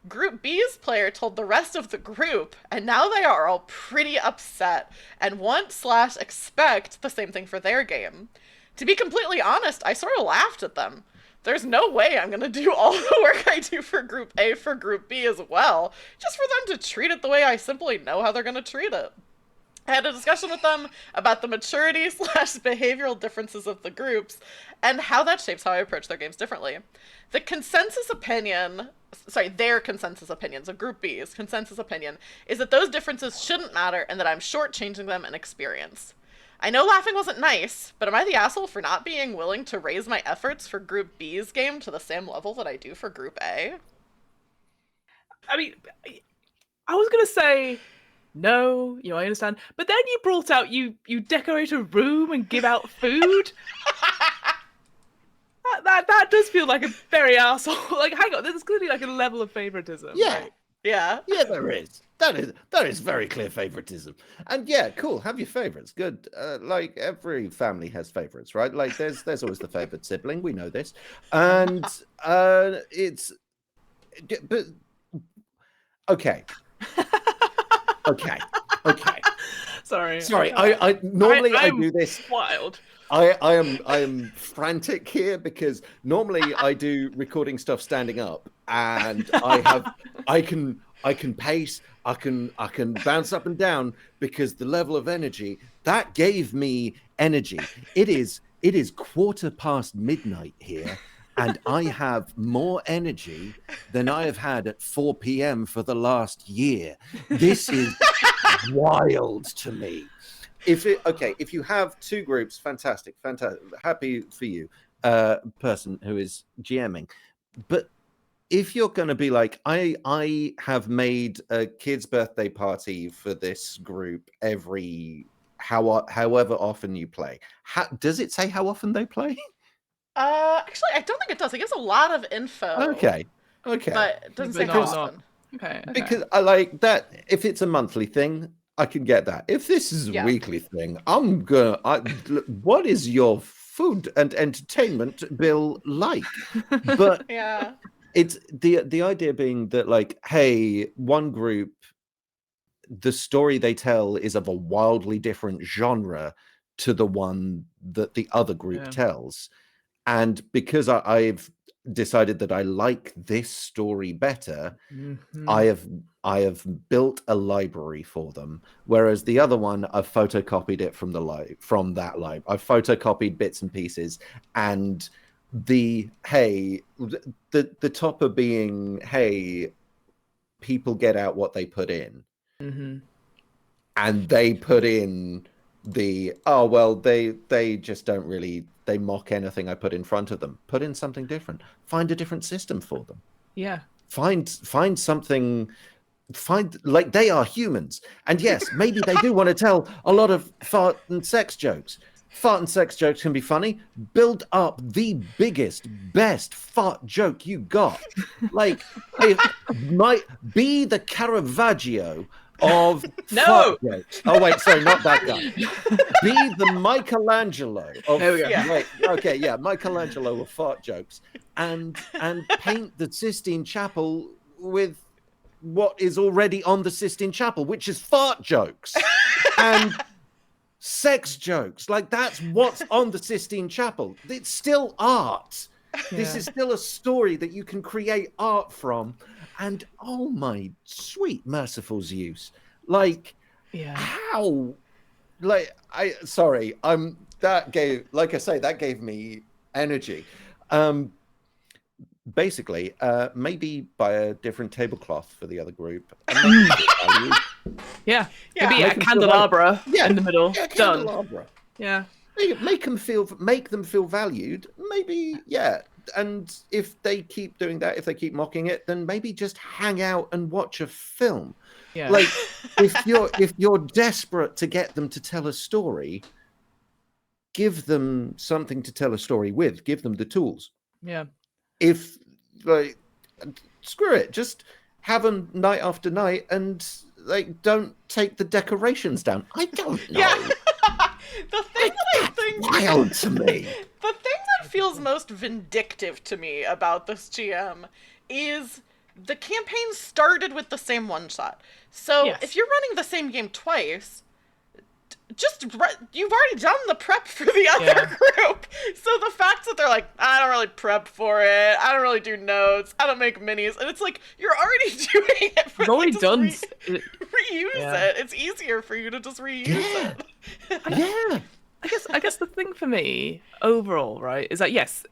Group B's player told the rest of the group, and now they are all pretty upset and want/expect the same thing for their game. To be completely honest, I sort of laughed at them. There's no way I'm going to do all the work I do for Group A for Group B as well, just for them to treat it the way I simply know how they're going to treat it. I had a discussion with them about the maturity/behavioral differences of the groups and how that shapes how I approach their games differently. Their consensus opinion of Group B's consensus opinion is that those differences shouldn't matter and that I'm shortchanging them in experience. I know laughing wasn't nice, but am I the asshole for not being willing to raise my efforts for Group B's game to the same level that I do for Group A? I mean, I was going to say, no, I understand. But then you brought out you decorate a room and give out food. that does feel like a very arsehole. Like, hang on, there's clearly like a level of favoritism. Yeah. Right? Yeah. Yeah, there is. That is very clear favoritism. And yeah, cool. Have your favorites. Good. Like every family has favorites, right? Like there's always the favorite sibling. We know this. And but okay. Okay. Sorry. I normally I do this. Wild. I am frantic here because normally I do recording stuff standing up, and I can pace, I can bounce up and down because the level of energy that gave me energy. It is it is midnight here, and I have more energy than I have had at 4 p.m. for the last year. This is wild to me. If you have two groups, fantastic, happy for you, person who is GMing. But if you're going to be like, I have made a kid's birthday party for this group however often you play. Does it say how often they play? Actually, I don't think it does. It gives a lot of info. Okay. But it doesn't say how Because- often. Okay. Because I like that. If it's a monthly thing, I can get that. If this is a Yeah. weekly thing, what is your food and entertainment bill like? But Yeah. it's the idea being that, like, hey, one group, the story they tell is of a wildly different genre to the one that the other group tells. And because I've decided that I like this story better, I have built a library for them, whereas the other one, I've photocopied it from that library. I've photocopied bits and pieces, and the topper being, hey, people get out what they put in, and they put in they just don't really, they mock anything I put in front of them. Put in something different. Find a different system for them. Yeah. Find something. Like, they are humans, and yes, maybe they do want to tell a lot of fart and sex jokes. Fart and sex jokes can be funny. Build up the biggest, best fart joke you got. Like, it might be the Caravaggio of fart jokes. Oh wait, sorry, not that guy. Be the Michelangelo of, there we go. Yeah. wait, okay, yeah, Michelangelo of fart jokes, and paint the Sistine Chapel with what is already on the Sistine Chapel, which is fart jokes and sex jokes. Like, that's what's on the Sistine Chapel. It's still art. This is still a story that you can create art from. And oh my sweet merciful Zeus, like, how, like, that gave me energy. Basically, maybe buy a different tablecloth for the other group. Yeah. Yeah. Maybe a Make 'em feel candelabra in the middle. Yeah, Done. candelabra. Yeah. Make them feel valued. Maybe, yeah. And if they keep doing that, if they keep mocking it, then maybe just hang out and watch a film. Yeah. Like, if you're desperate to get them to tell a story, give them something to tell a story with. Give them the tools. Yeah. If, like, screw it, just have them night after night, and, like, don't take the decorations down. I don't know. Yeah. The thing that I think Wild to me. The thing that feels most vindictive to me about this GM is the campaign started with the same one shot. So Yes. if you're running the same game twice, you've already done the prep for the other group. So the fact that they're like, I don't really prep for it, I don't really do notes, I don't make minis, and it's like, you're already doing it for You've already just done. reuse it. It's easier for you to just reuse it. Yeah. I guess the thing for me overall, right, is that yes,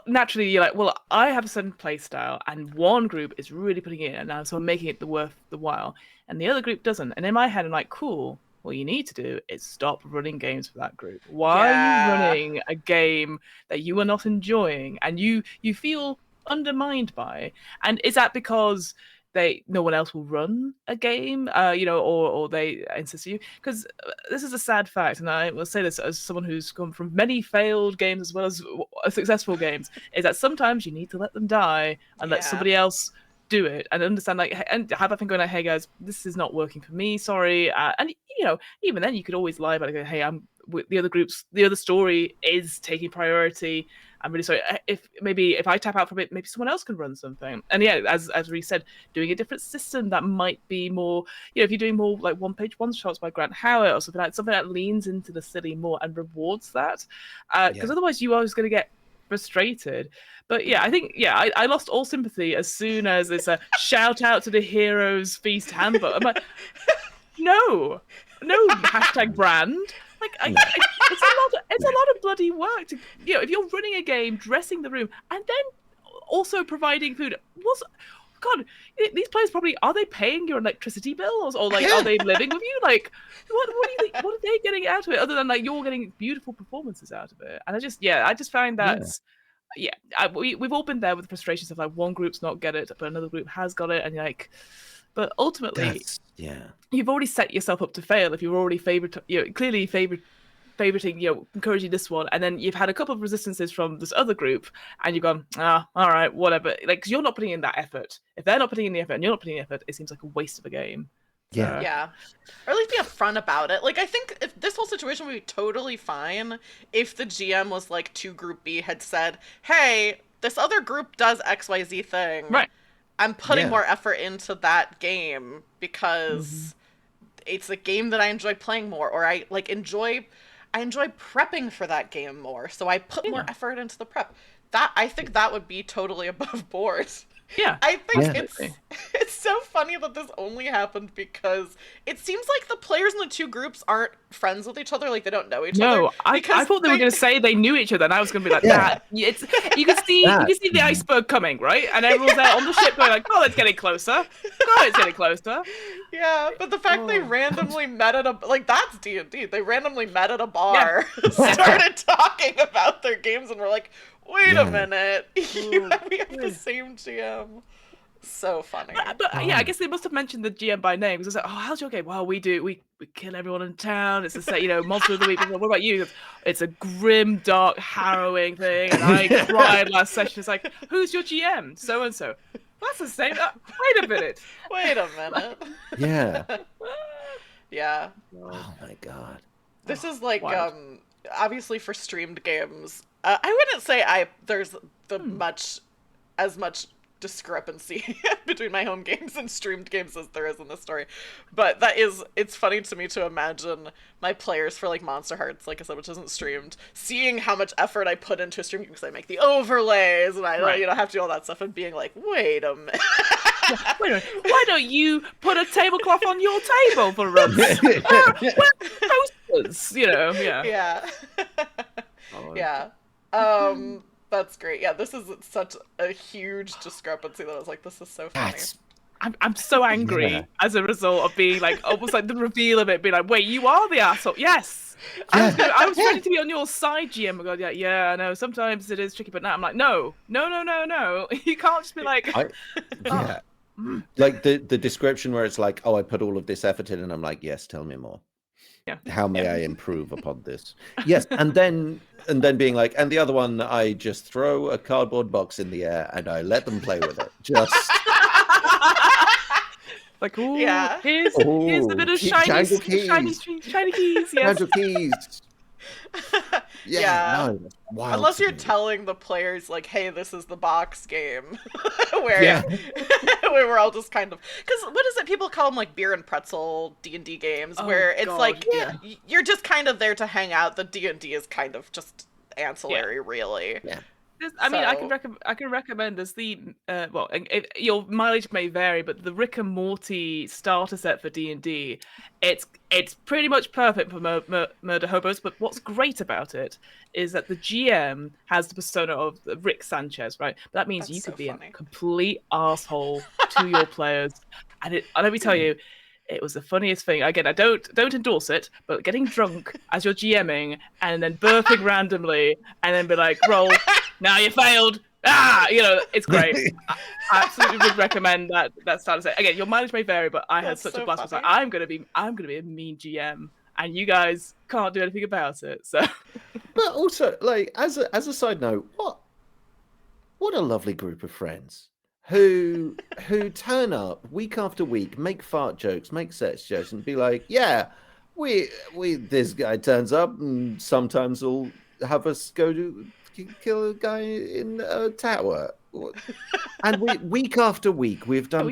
naturally you're like, well, I have a certain play style, and one group is really putting it in, and so I'm making it worth the while, and the other group doesn't. And in my head, I'm like, cool. What you need to do is stop running games for that group. Why are you running a game that you are not enjoying and you feel undermined by? And is that because no one else will run a game, or they insist you? Because this is a sad fact, and I will say this as someone who's come from many failed games as well as successful games, is that sometimes you need to let them die and let somebody else do it and understand, like, and have that thing going like, hey guys, this is not working for me, sorry. And even then you could always lie about it, hey, I'm with the other story is taking priority, I'm really sorry. If I tap out from it, maybe someone else can run something. And yeah, as we said, doing a different system that might be more, if you're doing more like one-page one-shots by Grant Howitt or something that leans into the silly more and rewards that, because otherwise you are always going to get frustrated. But yeah, I think I lost all sympathy as soon as it's a shout out to the Heroes Feast handbook. I'm like, no hashtag brand. Like, it's a lot of bloody work to, if you're running a game, dressing the room, and then also providing food. God, these players probably, are they paying your electricity bills, or like are they living with you? Like, what do you think? What are they getting out of it other than like you're getting beautiful performances out of it? And I just find that. Yeah, we've all been there with the frustrations of like one group's not get it, but another group has got it, and you're like, but ultimately, you've already set yourself up to fail if you're already clearly favoriting, encouraging this one, and then you've had a couple of resistances from this other group, and you've gone, all right, whatever. Like, 'cause you're not putting in that effort. If they're not putting in the effort and you're not putting in the effort, it seems like a waste of a game. Yeah. Or at least be upfront about it. Like, I think if this whole situation would be totally fine if the GM was like, to Group B had said, hey, this other group does XYZ thing. Right. I'm putting more effort into that game because it's a game that I enjoy playing more, or I enjoy prepping for that game more, so I put more effort into the prep. I think that would be totally above board. Yeah. I think it's so funny that this only happened because it seems like the players in the two groups aren't friends with each other, like they don't know each other. No, I thought they were going to say they knew each other, and I was going to be like, that. You can see the iceberg coming, right? And everyone's there on the ship going like, oh, it's getting closer. Oh, it's getting closer. Yeah, but the fact they randomly met at that's D&D. They randomly met at a bar, started talking about their games, and were like, wait a minute, we have the same GM. So funny. But I guess they must have mentioned the GM by name, because it's like, oh, how's your game? Well, we kill everyone in town. It's a monster of the week. What about you? It's a grim, dark, harrowing thing, and I cried last session. It's like, who's your GM? So and so. That's the same. Wait a minute. Yeah. Yeah. Oh my god. This is like obviously for streamed games. I wouldn't say there's as much discrepancy between my home games and streamed games as there is in this story, but it's funny to me to imagine my players for like Monster Hearts, like I said, which isn't streamed, seeing how much effort I put into a stream because I make the overlays and I have to do all that stuff, and being like, wait a minute. Wait a minute. Why don't you put a tablecloth on your table for us? Posters, That's great. Yeah, this is such a huge discrepancy that I was like, this is so funny. I'm so angry as a result of being like, almost like the reveal of it being like, wait, you are the asshole. Yes. I was ready to be on your side, GM. I go, I know, sometimes it is tricky, but now I'm like, no. You can't just be like... Like the description where it's like, oh, I put all of this effort in, and I'm like, yes, tell me more. How may I improve upon this? Yes, and then being like, and the other one, I just throw a cardboard box in the air and I let them play with it. Just like, here's a bit of shiny keys. Yes. Keys. No, wild. Unless you're telling the players like, hey, this is the box game, where we're all just kind of, because what is it people call them, like beer and pretzel D&D games, where it's you're just kind of there to hang out. The D&D is kind of just ancillary, really. I can recommend there's the your mileage may vary, but the Rick and Morty starter set for D&D, it's pretty much perfect for murder hobos. But what's great about it is that the GM has the persona of Rick Sanchez, right? But that means you could be a complete asshole to your players, and let me tell you, it was the funniest thing. Again, I don't endorse it, but getting drunk as you're GMing and then burping randomly and then be like, roll. Now you failed. It's great. I absolutely would recommend that starter set. Again, your mileage may vary, but I had such a blast. I was like, I'm gonna be a mean GM, and you guys can't do anything about it. So, but also, like, as a side note, what a lovely group of friends who turn up week after week, make fart jokes, make sex jokes, and be like, we this guy turns up, and sometimes will have us go to kill a guy in a tower, and week after week we've done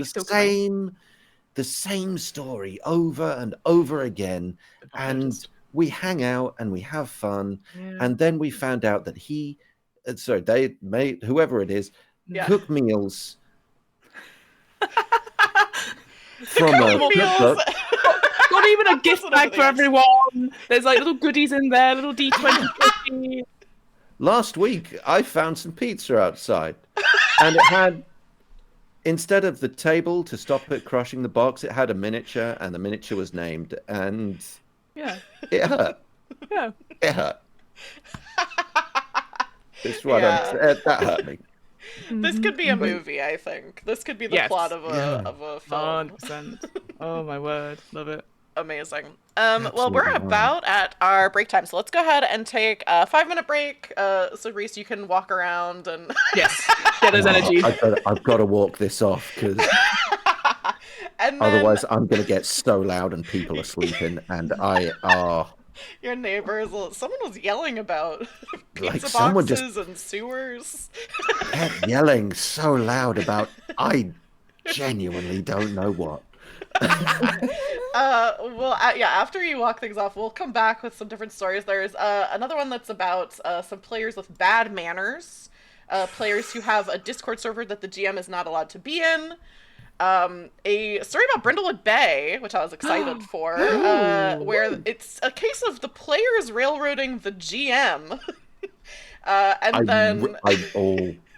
the same story over and over again, and we hang out and we have fun, and then we found out that they made, whoever it is, cook meals from a cookbook. Not even a gift bag for everyone. There's like little goodies in there, little D20 cookies. Last week, I found some pizza outside, and it had, instead of the table to stop it crushing the box, it had a miniature, and the miniature was named, and Yeah. it hurt. Yeah. It hurt. That's what Yeah. that hurt me. This could be a But movie, I think. This could be the Yes. plot of yeah, a film. 100%. Oh my word. Love it. Amazing. Well, we're absolutely wild. about at our break time, so let's go ahead and take a 5-minute break. So Reese, you can walk around and Yes. Get those energy. I've got to walk this off because and then otherwise I'm going to get so loud and people are sleeping, and your neighbors. Someone was yelling about like pizza someone just boxes and sewers. kept yelling so loud about I genuinely don't know what. Well, yeah, after you walk things off, we'll come back with some different stories. There's another one that's about some players with bad manners, players who have a Discord server that the GM is not allowed to be in. A story about Brindlewood Bay, which I was excited for, where it's a case of the players railroading the GM. And then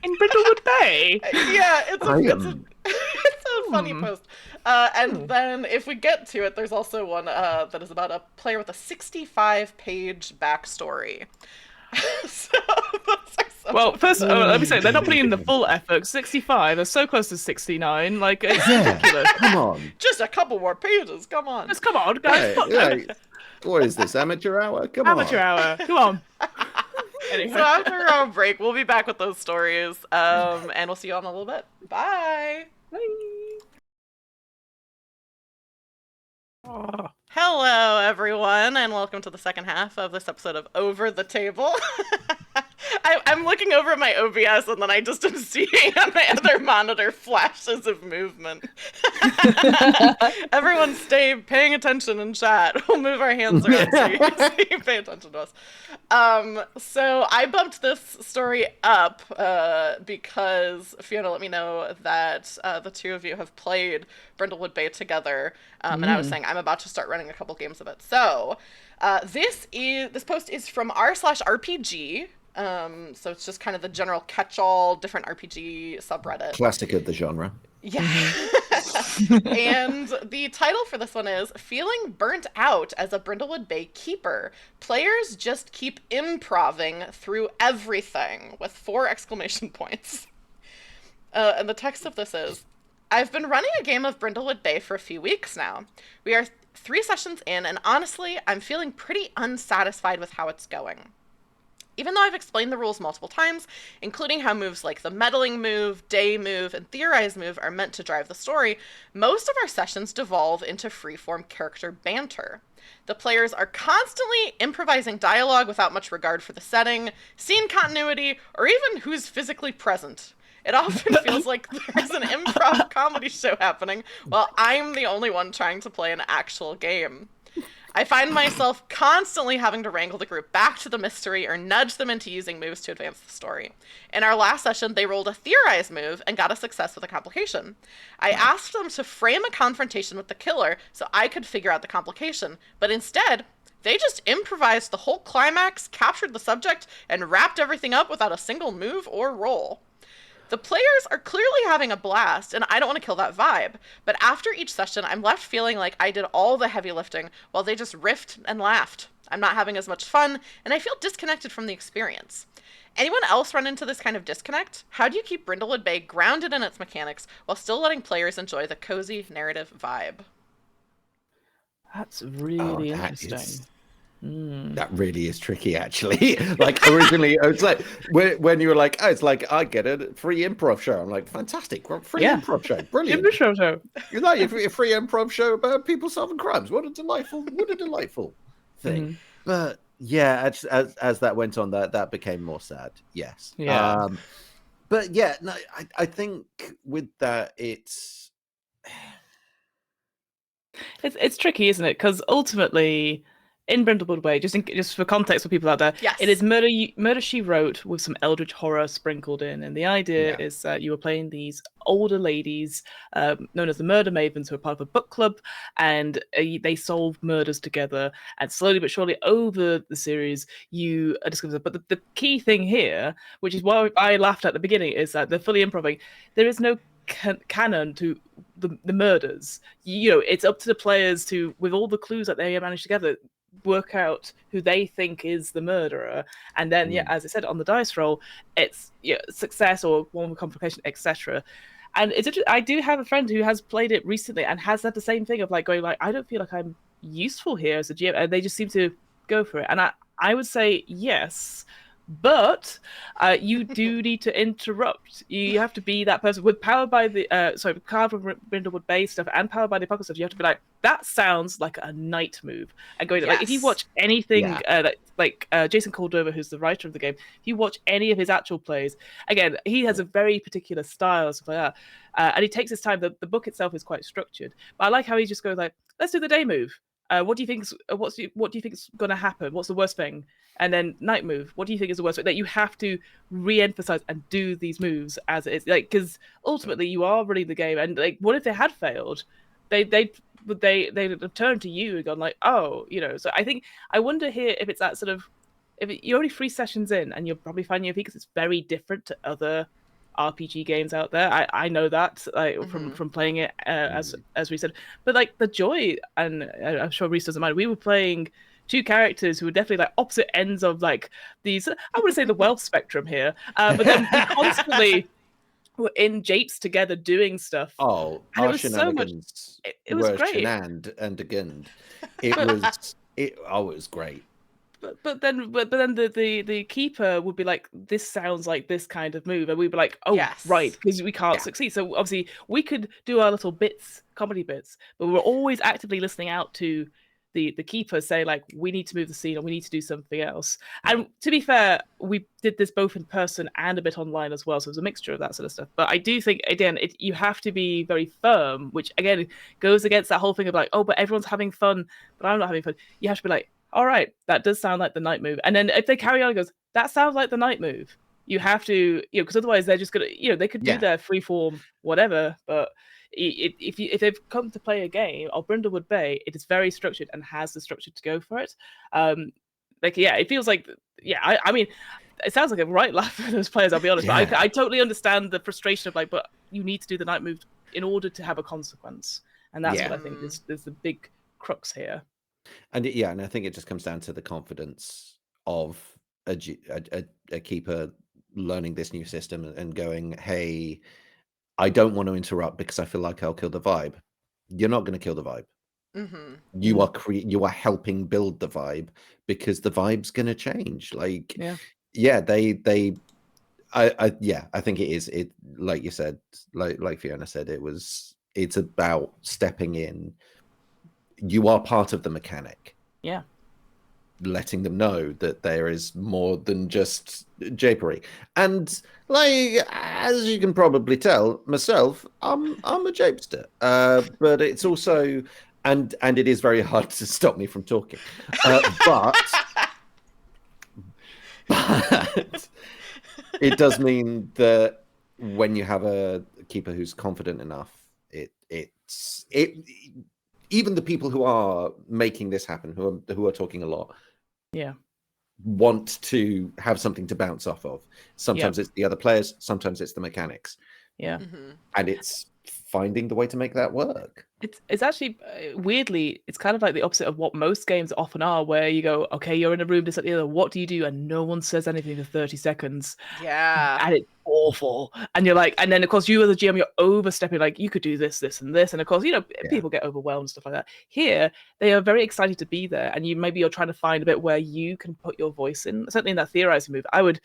In Brindlewood Bay. yeah, it's I a am it's a funny post. And then if we get to it, there's also one that is about a player with a 65-page backstory. So those are some Well, of first, the- let me say, they're not putting in the full effort. 65, they're so close to 69. Like, it's yeah, ridiculous. come on. just a couple more pages. Come on. Just come on, guys. Hey, Fuck hey, what is this, amateur hour? Come Amateur on. hour. Come on. Anyway. So after our break, we'll be back with those stories, and we'll see you all in a little bit. Bye. Oh. Hello, everyone, and welcome to the second half of this episode of Over the Table. I'm looking over at my OBS, and then I just am seeing on my other monitor flashes of movement. Everyone stay paying attention in chat. We'll move our hands around so you pay attention to us. So I bumped this story up because Fiona let me know that the two of you have played Brindlewood Bay together, and I was saying I'm about to start running a couple games of it. So this post is from r/RPG. So it's just kind of the general catch-all different RPG subreddit. Classic of the genre. Yeah. And the title for this one is Feeling Burnt Out as a Brindlewood Bay Keeper. Players just keep improving through everything with 4 exclamation points. And the text of this is, I've been running a game of Brindlewood Bay for a few weeks now. We are 3 sessions in, and honestly, I'm feeling pretty unsatisfied with how it's going. Even though I've explained the rules multiple times, including how moves like the meddling move, day move, and theorize move are meant to drive the story, most of our sessions devolve into freeform character banter. The players are constantly improvising dialogue without much regard for the setting, scene continuity, or even who's physically present. It often feels like there's an improv comedy show happening, while I'm the only one trying to play an actual game. I find myself constantly having to wrangle the group back to the mystery or nudge them into using moves to advance the story. In our last session, they rolled a theorize move and got a success with a complication. I asked them to frame a confrontation with the killer so I could figure out the complication, but instead, they just improvised the whole climax, captured the subject, and wrapped everything up without a single move or roll. The players are clearly having a blast, and I don't want to kill that vibe, but after each session, I'm left feeling like I did all the heavy lifting while they just riffed and laughed. I'm not having as much fun, and I feel disconnected from the experience. Anyone else run into this kind of disconnect? How do you keep Brindlewood Bay grounded in its mechanics while still letting players enjoy the cozy narrative vibe? That's really that interesting. That really is tricky, actually. Like originally, it's like when you were like, "Oh, it's like I get it, free improv show." I'm like, "Fantastic, free improv show, brilliant." You know, a free improv show about people solving crimes. What a delightful thing. But yeah, as that went on, that became more sad. Yes. Yeah. But yeah, no, I think with that, it's It's tricky, isn't it? Because ultimately, in Brindlewood Way, just for context for people out there, it is Yes. Murder She Wrote with some eldritch horror sprinkled in, and the idea Yeah. is that you were playing these older ladies, known as the Murder Mavens, who are part of a book club, and they solve murders together. And slowly but surely over the series, you discover. But the key thing here, which is why I laughed at the beginning, is that they're fully improving. There is no canon to the murders. It's up to the players to, with all the clues that they manage together, work out who they think is the murderer, and then yeah, Mm. as I said, on the dice roll, it's success or one complication, etc. And I do have a friend who has played it recently and has had the same thing of like going like, I don't feel like I'm useful here as a GM, and they just seem to go for it. And I would say yes, but you do need to interrupt. You have to be that person with Powered by the Powered by Brindlewood Bay stuff and Powered by the Apocalypse stuff. You have to be like, that sounds like a night move, and going like, if you Yes. watch anything Yeah. Jason Cordova, who's the writer of the game, if you watch any of his actual plays, again, he has a very particular style and stuff like that, and he takes his time. The book itself is quite structured, but I like how he just goes like, let's do the day move. What do you think? What do you think is going to happen? What's the worst thing? And then night move. What do you think is the worst thing? That you have to re-emphasize and do these moves as it is, like, because ultimately you are running the game. And like, what if they had failed? They'd have turned to you and gone like, oh, So I wonder here if it's that sort of, if you're only 3 sessions in and you're probably finding your feet because it's very different to other RPG games out there. I know that like Mm-hmm. from playing it Mm. as we said, but like the joy, and I'm sure Reese doesn't mind. We were playing two characters who were definitely like opposite ends of like these. I wouldn't say the wealth spectrum here, but then we constantly were in japes together doing stuff, Oh, and it our was so much. shenanigans It was were great, shenaned and agand. It but was it. Oh, it was great. but then the keeper would be like, this sounds like this kind of move, and we'd be like, oh right, Yes. because we can't Yeah. succeed. So obviously we could do our little bits, comedy bits, but we were always actively listening out to the keeper say like, we need to move the scene or we need to do something else. Yeah. And to be fair, we did this both in person and a bit online as well, so it was a mixture of that sort of stuff. But I do think again, you have to be very firm, which again goes against that whole thing of like, oh, but everyone's having fun, but I'm not having fun. You have to be like, all right, that does sound like the night move. And then if they carry on, it goes, that sounds like the night move. You have to, because otherwise they're just gonna, they could do Yeah. their freeform whatever. But if they've come to play a game of Brindlewood Bay, it is very structured and has the structure to go for it. Like yeah, it feels like I mean, it sounds like a right laugh for those players. I'll be honest, but Yeah. I totally understand the frustration of like, but you need to do the night move in order to have a consequence, and that's Yeah. what I think is the big crux here. And and I think it just comes down to the confidence of a keeper learning this new system and going, hey, I don't want to interrupt because I feel like I'll kill the vibe. You're not going to kill the vibe. Mm-hmm. You are you are helping build the vibe because the vibe's going to change. Like, Yeah. yeah, I think it is. It, like you said, like Fiona said, it's about stepping in. You are part of the mechanic. Yeah. Letting them know that there is more than just japery. And like, as you can probably tell myself, I'm a japester. But it's also, and it is very hard to stop me from talking. But it does mean that when you have a keeper who's confident enough, it's even the people who are making this happen, who are talking a lot, Yeah. want to have something to bounce off of. Sometimes it's the other players, sometimes it's the mechanics, Yeah. Mm-hmm. and it's finding the way to make that work. It's actually weirdly, it's kind of like the opposite of what most games often are, where you go, okay, you're in a room, this, that, the other. What do you do? And no one says anything for 30 seconds. Yeah. And it's awful. And you're like, and then of course you as a GM, you're overstepping, like you could do this, this, and this. And of course, people get overwhelmed and stuff like that. Here, they are very excited to be there. And you're trying to find a bit where you can put your voice in. Certainly in that theorizing move, I would,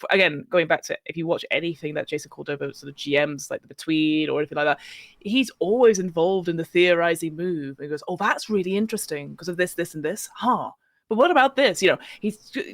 again, going back to, if you watch anything that Jason Cordova sort of GMs, like the Between or anything like that, he's always involved in the theorizing move. And he goes, oh, that's really interesting because of this, this, and this. Huh. But what about this? He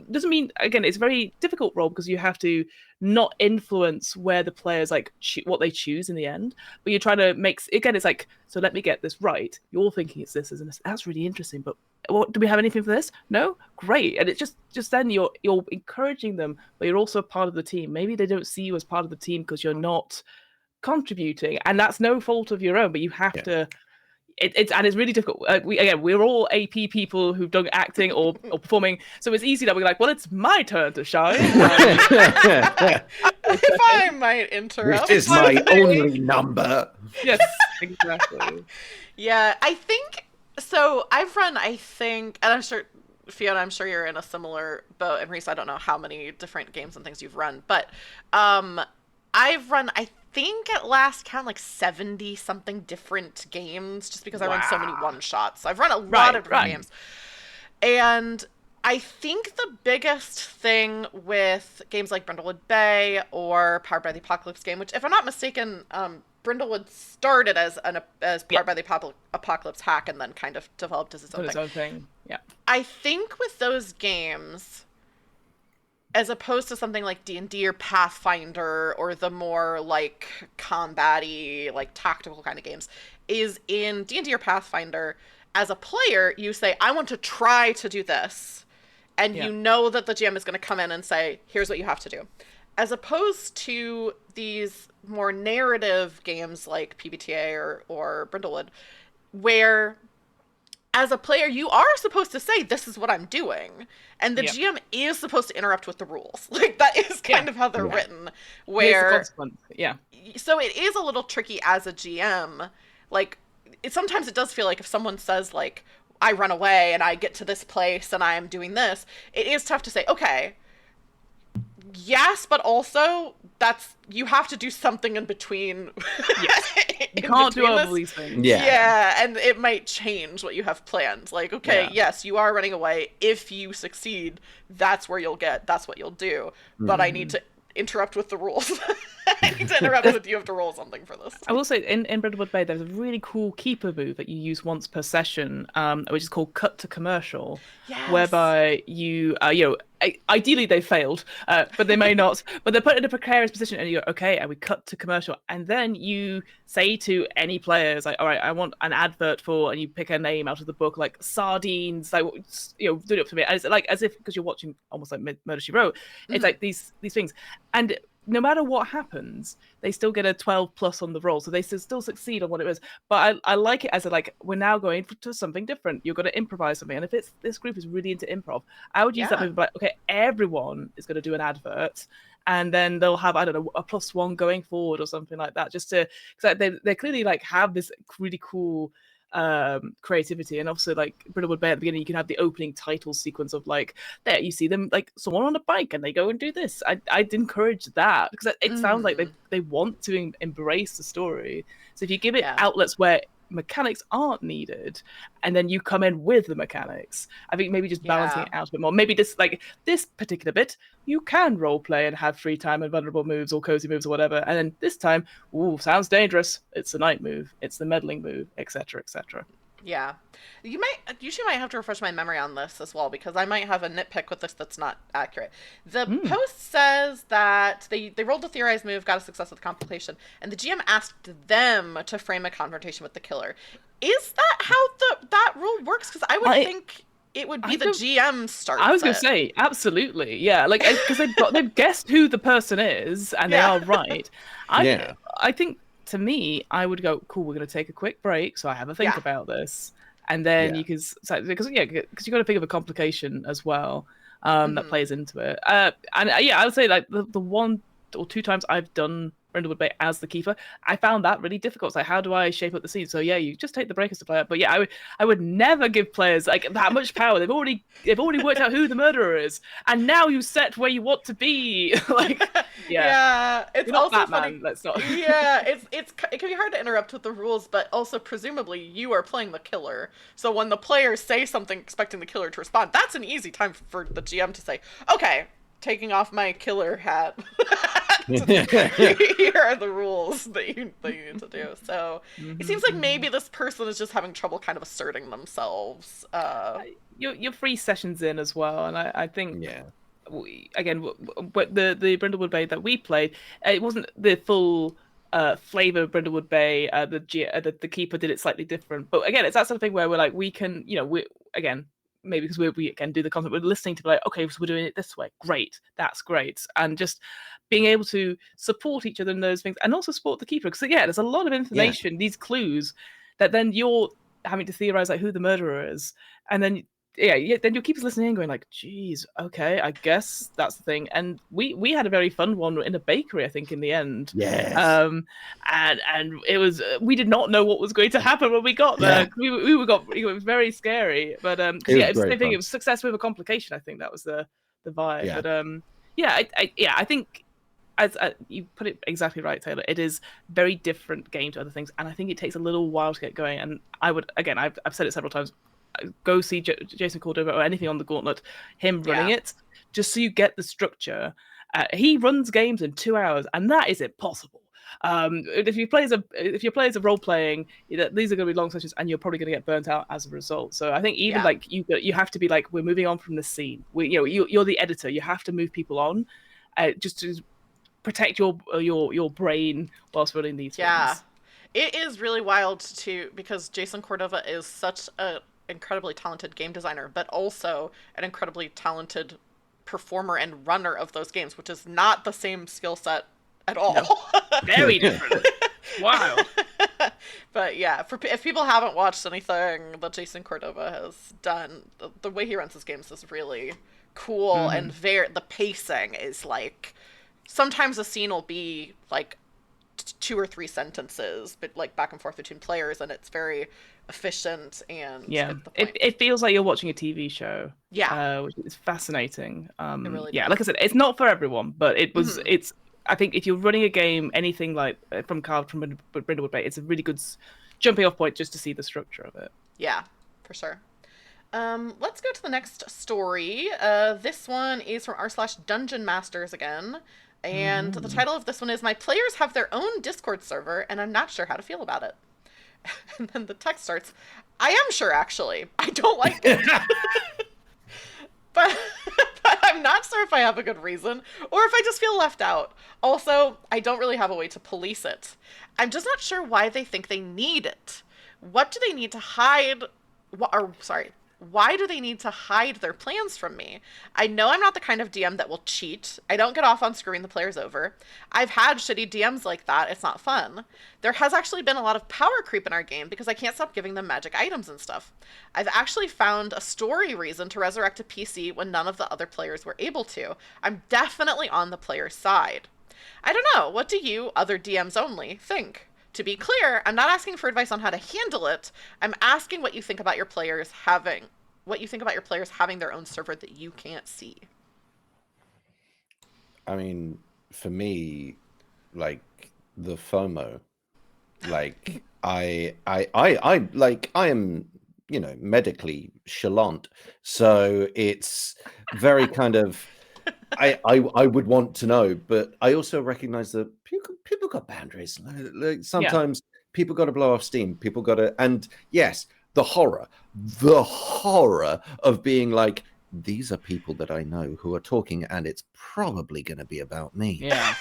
doesn't mean, again, it's a very difficult role because you have to not influence where the players like what they choose in the end. But you're trying to make, again, it's like, so let me get this right. You're thinking it's this, isn't it? That's really interesting. But what, do we have anything for this? No, great. And it's just then you're encouraging them, but you're also a part of the team. Maybe they don't see you as part of the team because you're not contributing, and that's no fault of your own. But you have to. It's really difficult. We're all AP people who've done acting or performing, so it's easy that we're like, well, it's my turn to shine. If I might interrupt. This is my only number. Yes, exactly. Yeah, I think so. I've run, I think, and I'm sure, Fiona, I'm sure you're in a similar boat. And Reese, I don't know how many different games and things you've run, but I've run, I think at last count, like 70 something different games, just because I run so many one shots. So I've run a lot of different games. And I think the biggest thing with games like Brindlewood Bay or Powered by the Apocalypse game, which, if I'm not mistaken, Brindlewood started as Powered by the Apocalypse hack and then kind of developed as its own thing. Yeah. I think with those games, as opposed to something like D&D or Pathfinder or the more like combat-y, like tactical kind of games, is in D&D or Pathfinder, as a player, you say, I want to try to do this. And you know that the GM is going to come in and say, here's what you have to do. As opposed to these more narrative games like PBTA or Brindlewood, where as a player, you are supposed to say, this is what I'm doing. And the GM is supposed to interrupt with the rules. Like, that is kind of how they're written. Where, so it is a little tricky as a GM. Like, sometimes it does feel like if someone says, like, I run away and I get to this place and I'm doing this, it is tough to say, okay, yes, but also you have to do something in between. Yes. You can't do all these things. Yeah, and it might change what you have planned. Like, okay, yes, you are running away. If you succeed, that's what you'll do. But I need to interrupt with the rules. I need to interrupt with you have to roll something for this. I will say in Brindlewood Bay there's a really cool keeper move that you use once per session, which is called cut to commercial, whereby you ideally they failed, but they may not, but they're put in a precarious position and you go, okay, and we cut to commercial, and then you say to any players, like, all right, I want an advert for, and you pick a name out of the book, like sardines, like, do it up to me, and it's like as if, because you're watching almost like Murder, She Wrote, it's like these things, and no matter what happens, they still get a 12 plus on the roll, so they still succeed on what it is. But I like it as a, like, we're now going to something different. You're going to improvise something, and if this group is really into improv, I would use that movie like, okay, everyone is going to do an advert, and then they'll have, I don't know, a +1 going forward or something like that, just to, because they clearly like have this really cool creativity. And obviously, like Brindlewood Bay at the beginning, you can have the opening title sequence of like, there you see them, like someone on a bike and they go and do this. I'd encourage that, because it sounds like they want to embrace the story. So if you give it outlets where mechanics aren't needed, and then you come in with the mechanics, I think maybe just balancing it out a bit more. Maybe this particular bit you can role play and have free time and vulnerable moves or cozy moves or whatever, and then this time, sounds dangerous, it's the night move, it's the meddling move, etc., etc. Yeah. You might have to refresh my memory on this as well, because I might have a nitpick with this that's not accurate. The post says that they rolled a theorized move, got a success with the compilation, and the GM asked them to frame a confrontation with the killer. Is that how that rule works? Because I would think it would be the GM starts. I was going to say, absolutely, yeah, like, because they've guessed who the person is, and they are right. I think, to me, I would go, cool, we're going to take a quick break, so I have a think about this. And then you can, because you got to think of a complication as well that plays into it. And I would say, like, the 1 or 2 times I've done Brindlewood Bay as the keeper, I found that really difficult. It's like, how do I shape up the scene? So you just take the break as the player. But yeah, I would never give players like that much power. They've already worked out who the murderer is, and now you set where you want to be. Like, it's you're not also Batman. funny. Let's not. It can be hard to interrupt with the rules, but also presumably you are playing the killer. So when the players say something expecting the killer to respond, that's an easy time for the GM to say, okay, taking off my killer hat. Here are the rules that you need to do. So it seems like maybe this person is just having trouble kind of asserting themselves. Your free sessions in as well, and I think but the Brindlewood Bay that we played, it wasn't the full flavor of Brindlewood Bay. The keeper did it slightly different, but again, it's that sort of thing where we're like, we can, again, maybe because we again do the content, we're listening to be like, okay, so we're doing it this way. Great, that's great, and just being able to support each other in those things, and also support the keeper. Because there's a lot of information, these clues that then you're having to theorize like who the murderer is, and then then your keeper's listening and going like, geez, okay, I guess that's the thing. And we had a very fun one in a bakery, I think, in the end. Yes. And it was, we did not know what was going to happen when we got there. It was very scary, but it was the same thing. It was success with a complication. I think that was the vibe. Yeah. But I think, as you put it exactly right, Taylor, it is a very different game to other things, and I think it takes a little while to get going. And I would, again, I've said it several times, go see Jason Cordova or anything on the Gauntlet, him running it, just so you get the structure. He runs games in 2 hours, and that is impossible. If you play as a role playing, these are going to be long sessions, and you're probably going to get burnt out as a result. So I think even like you have to be like, we're moving on from the scene. You're the editor. You have to move people on, just to protect your brain whilst running these things. It is really wild because Jason Cordova is such a incredibly talented game designer, but also an incredibly talented performer and runner of those games, which is not the same skill set at all. No. Very different. Wow. But yeah, if people haven't watched anything that Jason Cordova has done, the way he runs his games is really cool, and the pacing is like, sometimes a scene will be like 2 or 3 sentences, but like back and forth between players, and it's very efficient, and it feels like you're watching a TV show. Which is fascinating. It really does. Like I said, it's not for everyone, but it's, I think if you're running a game, anything like from Brindlewood Bay, it's a really good jumping off point just to see the structure of it. Yeah, for sure. Let's go to the next story. This one is from r/Dungeon Masters again. And the title of this one is, "My players have their own Discord server, and I'm not sure how to feel about it." And then the text starts, "I am sure, actually. I don't like it." but I'm not sure if I have a good reason, or if I just feel left out. Also, I don't really have a way to police it. I'm just not sure why they think they need it. What do they need to hide? Why do they need to hide their plans from me? I know I'm not the kind of DM that will cheat. I don't get off on screwing the players over. I've had shitty DMs like that. It's not fun. There has actually been a lot of power creep in our game because I can't stop giving them magic items and stuff. I've actually found a story reason to resurrect a PC when none of the other players were able to. I'm definitely on the player's side. I don't know. What do you, other DMs only, think? To be clear, I'm not asking for advice on how to handle it. I'm asking what you think about your players having their own server that you can't see. I mean, for me, like, the FOMO, like I am, medically chalant, so it's very kind of, I would want to know, but I also recognize that people got boundaries. Like sometimes people got to blow off steam. People got to, and yes, the horror of being like, these are people that I know who are talking, and it's probably going to be about me. Yeah.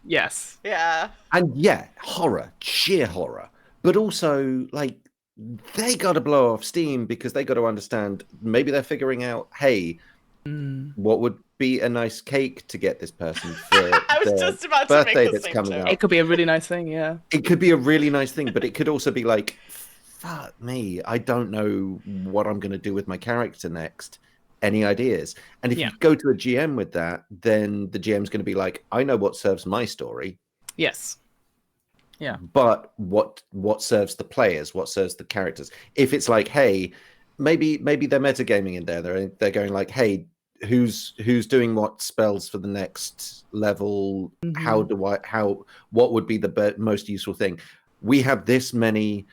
Yes. Yeah. And horror, sheer horror, but also like, they got to blow off steam because they got to understand, maybe they're figuring out, hey, what would be a nice cake to get this person for I was just about birthday to make the that's same coming joke. out. It could be a really nice thing, yeah. It could be a really nice thing, but it could also be like, fuck me, I don't know what I'm going to do with my character next. Any ideas? And if you go to a GM with that, then the GM's going to be like, I know what serves my story. Yes. Yeah. But what serves the players? What serves the characters? If it's like, hey, maybe they're metagaming in there. They're going like, hey, who's doing what spells for the next level? What would be the most useful thing? We have this many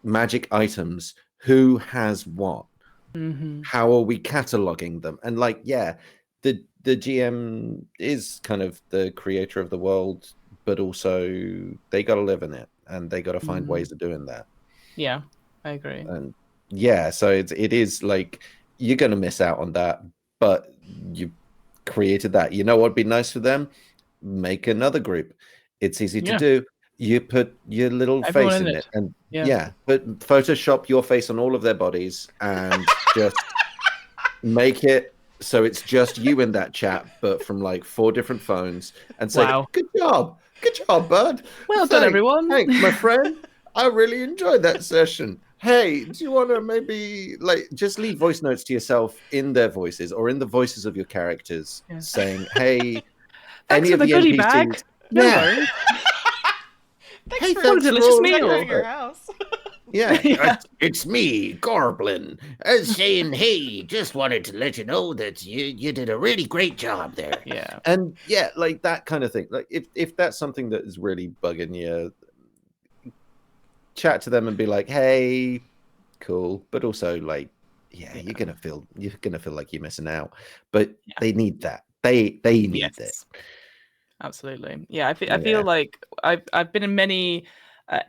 magic items. Who has what? How are we cataloging them? And like, the GM is kind of the creator of the world, but also they got to live in it, and they got to find ways of doing that. Yeah, I agree. And so it is like, you're going to miss out on that, but you created that. You know what would be nice for them? Make another group. It's easy to do. You put your little Everyone face in in it. it, and Yeah. but Photoshop your face on all of their bodies, and just make it so it's just you in that chat, but from like 4 different phones, and say, Wow. good job, bud. Well done, everyone. Thanks, my friend. I really enjoyed that session. Hey, do you want to maybe like just leave voice notes to yourself in their voices or in the voices of your characters, Yeah. saying, "Hey, Thanks any for of the the goodie NPCs, bag. No yeah, worries. Thanks hey, for What a thanks for delicious all of meal. decorating your your house. yeah, Yeah. it's me, Goblin, saying, hey, just wanted to let you know that you did a really great job there." Yeah. And yeah, like that kind of thing. Like if that's something that is really bugging you, chat to them and be like, hey, cool. But also like, yeah, Yeah. you're gonna feel like you're missing out. But Yeah. they need that. They need it. Yes. Absolutely. Yeah, I feel Yeah. like I've been in many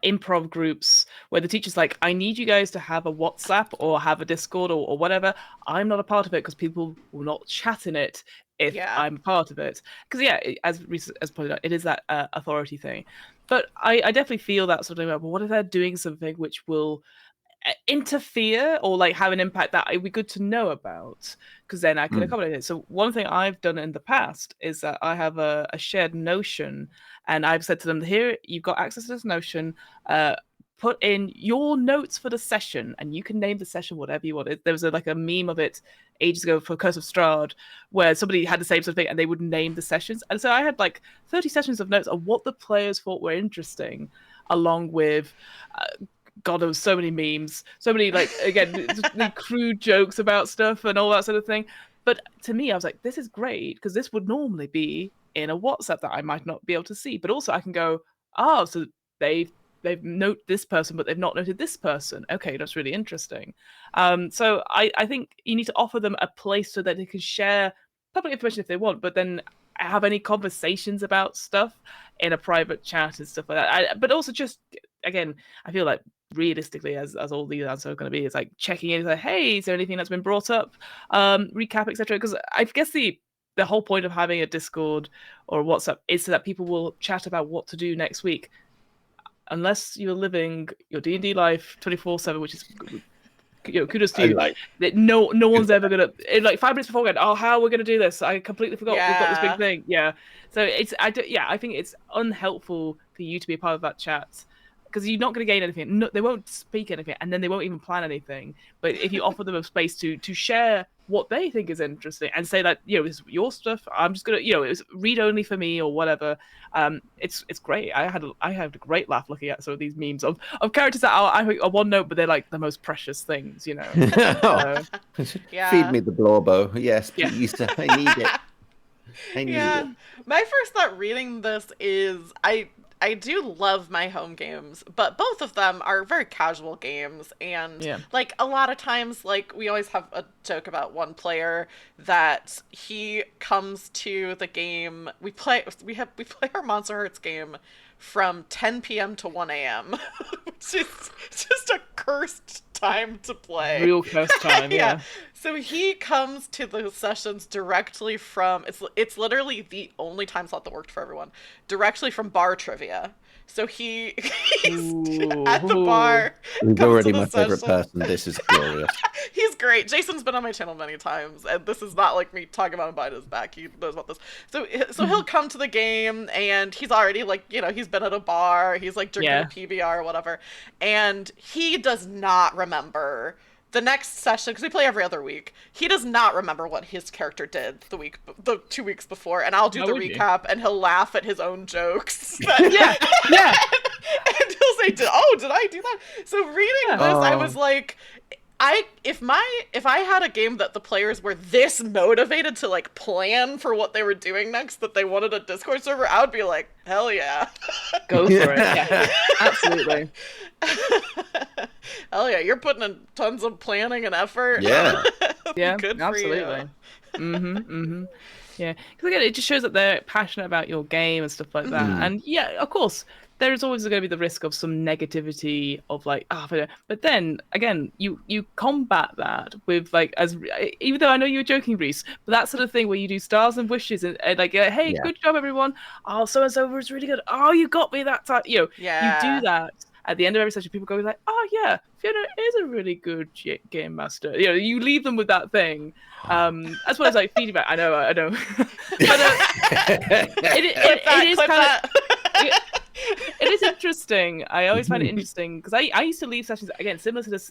improv groups where the teacher's like, I need you guys to have a WhatsApp or have a Discord or whatever. I'm not a part of it because people will not chat in it if Yeah. I'm part of it. Because yeah, as Reese has pointed out, it is that authority thing. But I definitely feel that sort of like, well, what if they're doing something which will interfere or like have an impact that it'd be good to know about, because then I can Mm. accommodate it. So one thing I've done in the past is that I have a shared Notion, and I've said to them, here you've got access to this Notion. Put in your notes for the session, and you can name the session whatever you want. There was like a meme of it ages ago for Curse of Strahd, where somebody had the same sort of thing, and they would name the sessions. And so I had like 30 sessions of notes of what the players thought were interesting, along with God, there was so many memes, so many like again the crude jokes about stuff and all that sort of thing. But to me, I was like, this is great because this would normally be in a WhatsApp that I might not be able to see. But also, I can go, oh, so they've noted this person, but they've not noted this person. Okay, that's really interesting. So I think you need to offer them a place so that they can share public information if they want, but then have any conversations about stuff in a private chat and stuff like that. But also just again, I feel like realistically, as all these answers are going to be, is like checking in, like, hey, is there anything that's been brought up, recap, etc. Because I guess the whole point of having a Discord or a WhatsApp is so that people will chat about what to do next week. Unless you're living your D&D life 24/7, which is kudos to I you. like That no one's ever gonna like 5 minutes beforehand. Oh, how we're gonna do this? I completely forgot we've got this big Yeah. thing. Yeah, so I think it's unhelpful for you to be a part of that chat because you're not going to gain anything. No, they won't speak anything, and then they won't even plan anything. But if you offer them a space to share what they think is interesting and say that this is your stuff, I'm just gonna it's read only for me or whatever. It's great. I had a great laugh looking at some of these memes of characters that are one note, but they're like the most precious things. Oh, feed Yeah. me the blowbo. Yes, Yeah. please. I need it. I need Yeah. it. My first thought reading this is I do love my home games, but both of them are very casual games, and Yeah. like a lot of times like we always have a joke about one player that he comes to the game we play our Monster Hearts game from 10 p.m. to 1 a.m., which is just a cursed time to play. Real first time. Yeah. Yeah. So he comes to the sessions directly from it's literally the only time slot that worked for everyone. Directly from bar trivia. So he's at the Ooh. bar, He's comes to already the my favorite session. person. This is glorious. He's great. Jason's been on my channel many times, and this is not like me talking about him behind his back. He knows about this. So he'll come to the game, and he's already like he's been at a bar. He's like drinking Yeah. a PBR or whatever, and he does not remember the next session because we play every other week. He does not remember what his character did the 2 weeks before, and I'll do How the would you? recap, and he'll laugh at his own jokes. Yeah. Yeah. And he'll say, "Oh, did I do that?" So reading Yeah. this, I Oh. was like, if I had a game that the players were this motivated to like plan for what they were doing next, that they wanted a Discord server, I would be like, hell yeah. Go for it. Yeah. Absolutely. Hell yeah, you're putting in tons of planning and effort. Yeah. Yeah. Good for Absolutely. you. Yeah, because again, it just shows that they're passionate about your game and stuff like that. Mhm. And yeah, of course, there's always going to be the risk of some negativity of like, but then again, you combat that with like, as even though I know you were joking, Reese, but that sort of thing where you do stars and wishes and like, hey, Yeah. good job, everyone. Oh, so and so was really good. Oh, you got me that time. You do Yeah. that at the end of every session. People go like, oh yeah, Fiona is a really good game master. You leave them with that thing. As well as like feedback. I know. But it is Clip kind of that. it is interesting. I always find it interesting because I used to leave sessions again similar to this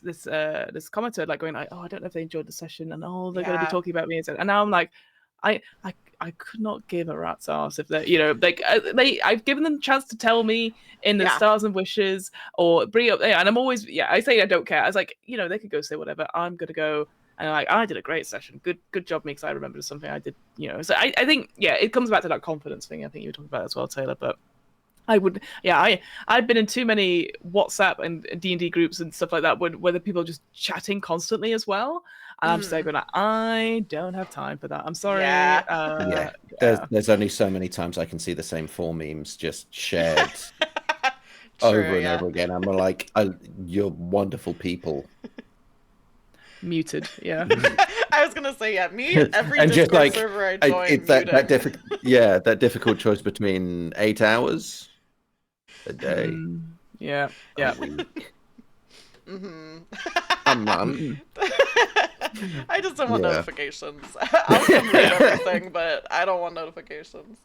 commenter, like going like, oh, I don't know if they enjoyed the session and they're going to be talking about me and now I'm like, I could not give a rat's ass if they I've given them a chance to tell me in the stars and wishes or bring up and I'm always I say I don't care. I was like, they could go say whatever. I'm gonna go. And like, I did a great session. Good job, me, because I remembered something I did. So I think it comes back to that confidence thing. I think you were talking about as well, Taylor. But I would, I've been in too many WhatsApp and D&D groups and stuff like that where the people are just chatting constantly as well. And I'm just like, I don't have time for that. I'm sorry. Yeah. There's only so many times I can see the same 4 memes just shared over and over again. I'm like, you're wonderful people. Muted, yeah. I was gonna say, me every and Discord just like, server I join, it's that difficult choice between 8 hours a day, a week, Mm-hmm. a month. I just don't want notifications. I'll come read everything, but I don't want notifications.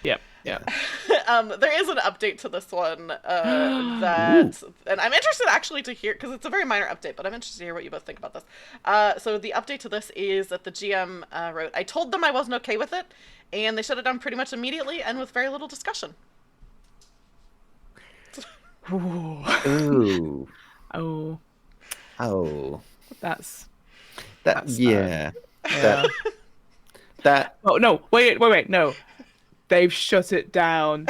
Yeah. There is an update to this one and I'm interested actually to hear, because it's a very minor update, but I'm interested to hear what you both think about this. So the update to this is that the GM wrote, I told them I wasn't okay with it, and they shut it down pretty much immediately and with very little discussion. Ooh. Oh. That's yeah. That. Oh no! Wait! No. They've shut it down.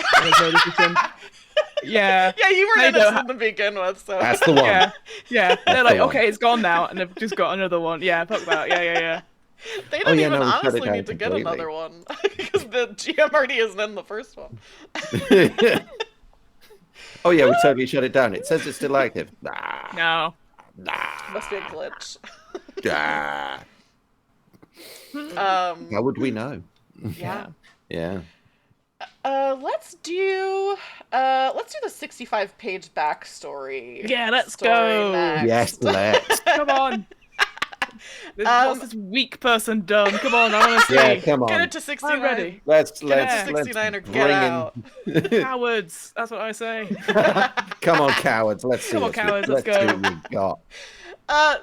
Yeah. Yeah, you were innocent to begin with, so that's the one. Yeah. They're like, okay, it's gone now, and they've just got another one. Yeah, fuck that. Yeah. They don't even honestly need to get another one because the GM already isn't in the first one. Oh yeah, we totally shut it down. It says it's still active. No. Must be a glitch. How would we know? Yeah. Yeah. Let's do the 65-page backstory. Yeah, let's go. Next. Yes, let's. Come on. What's this weak person done? Come on, I want to see. Yeah, come on. Get it to 69. I'm ready. Let's get it to 69 or get out. Cowards. That's what I say. Come on, cowards. Let's see. Come on, cowards. Let's go. See what we got.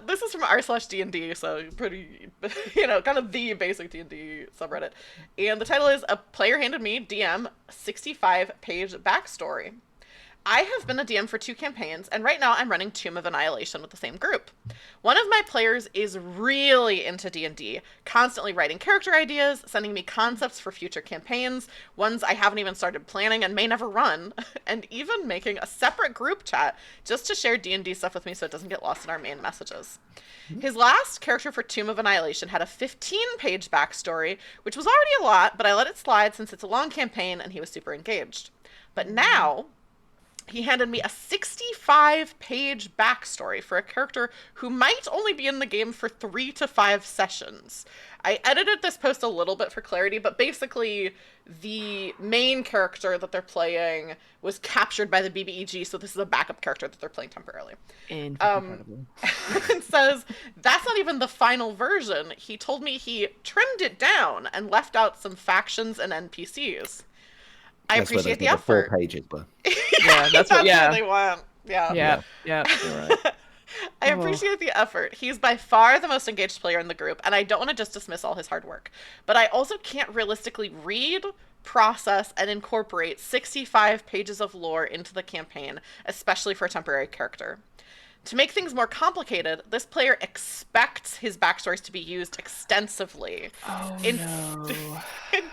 This is from r/D&D, so pretty, kind of the basic D&D subreddit. And the title is A Player Handed Me, DM, 65-page backstory. I have been a DM for 2 campaigns, and right now I'm running Tomb of Annihilation with the same group. One of my players is really into D&D, constantly writing character ideas, sending me concepts for future campaigns, ones I haven't even started planning and may never run, and even making a separate group chat just to share D&D stuff with me so it doesn't get lost in our main messages. His last character for Tomb of Annihilation had a 15-page backstory, which was already a lot, but I let it slide since it's a long campaign and he was super engaged. But now he handed me a 65-page backstory for a character who might only be in the game for 3 to 5 sessions. I edited this post a little bit for clarity, but basically the main character that they're playing was captured by the BBEG, so this is a backup character that they're playing temporarily. Incredible. It says, that's not even the final version. He told me he trimmed it down and left out some factions and NPCs. I appreciate the effort. 4 pages, but yeah, that's what they want. Yeah. You're right. I appreciate the effort. He's by far the most engaged player in the group, and I don't want to just dismiss all his hard work. But I also can't realistically read, process, and incorporate 65 pages of lore into the campaign, especially for a temporary character. To make things more complicated, this player expects his backstories to be used extensively. In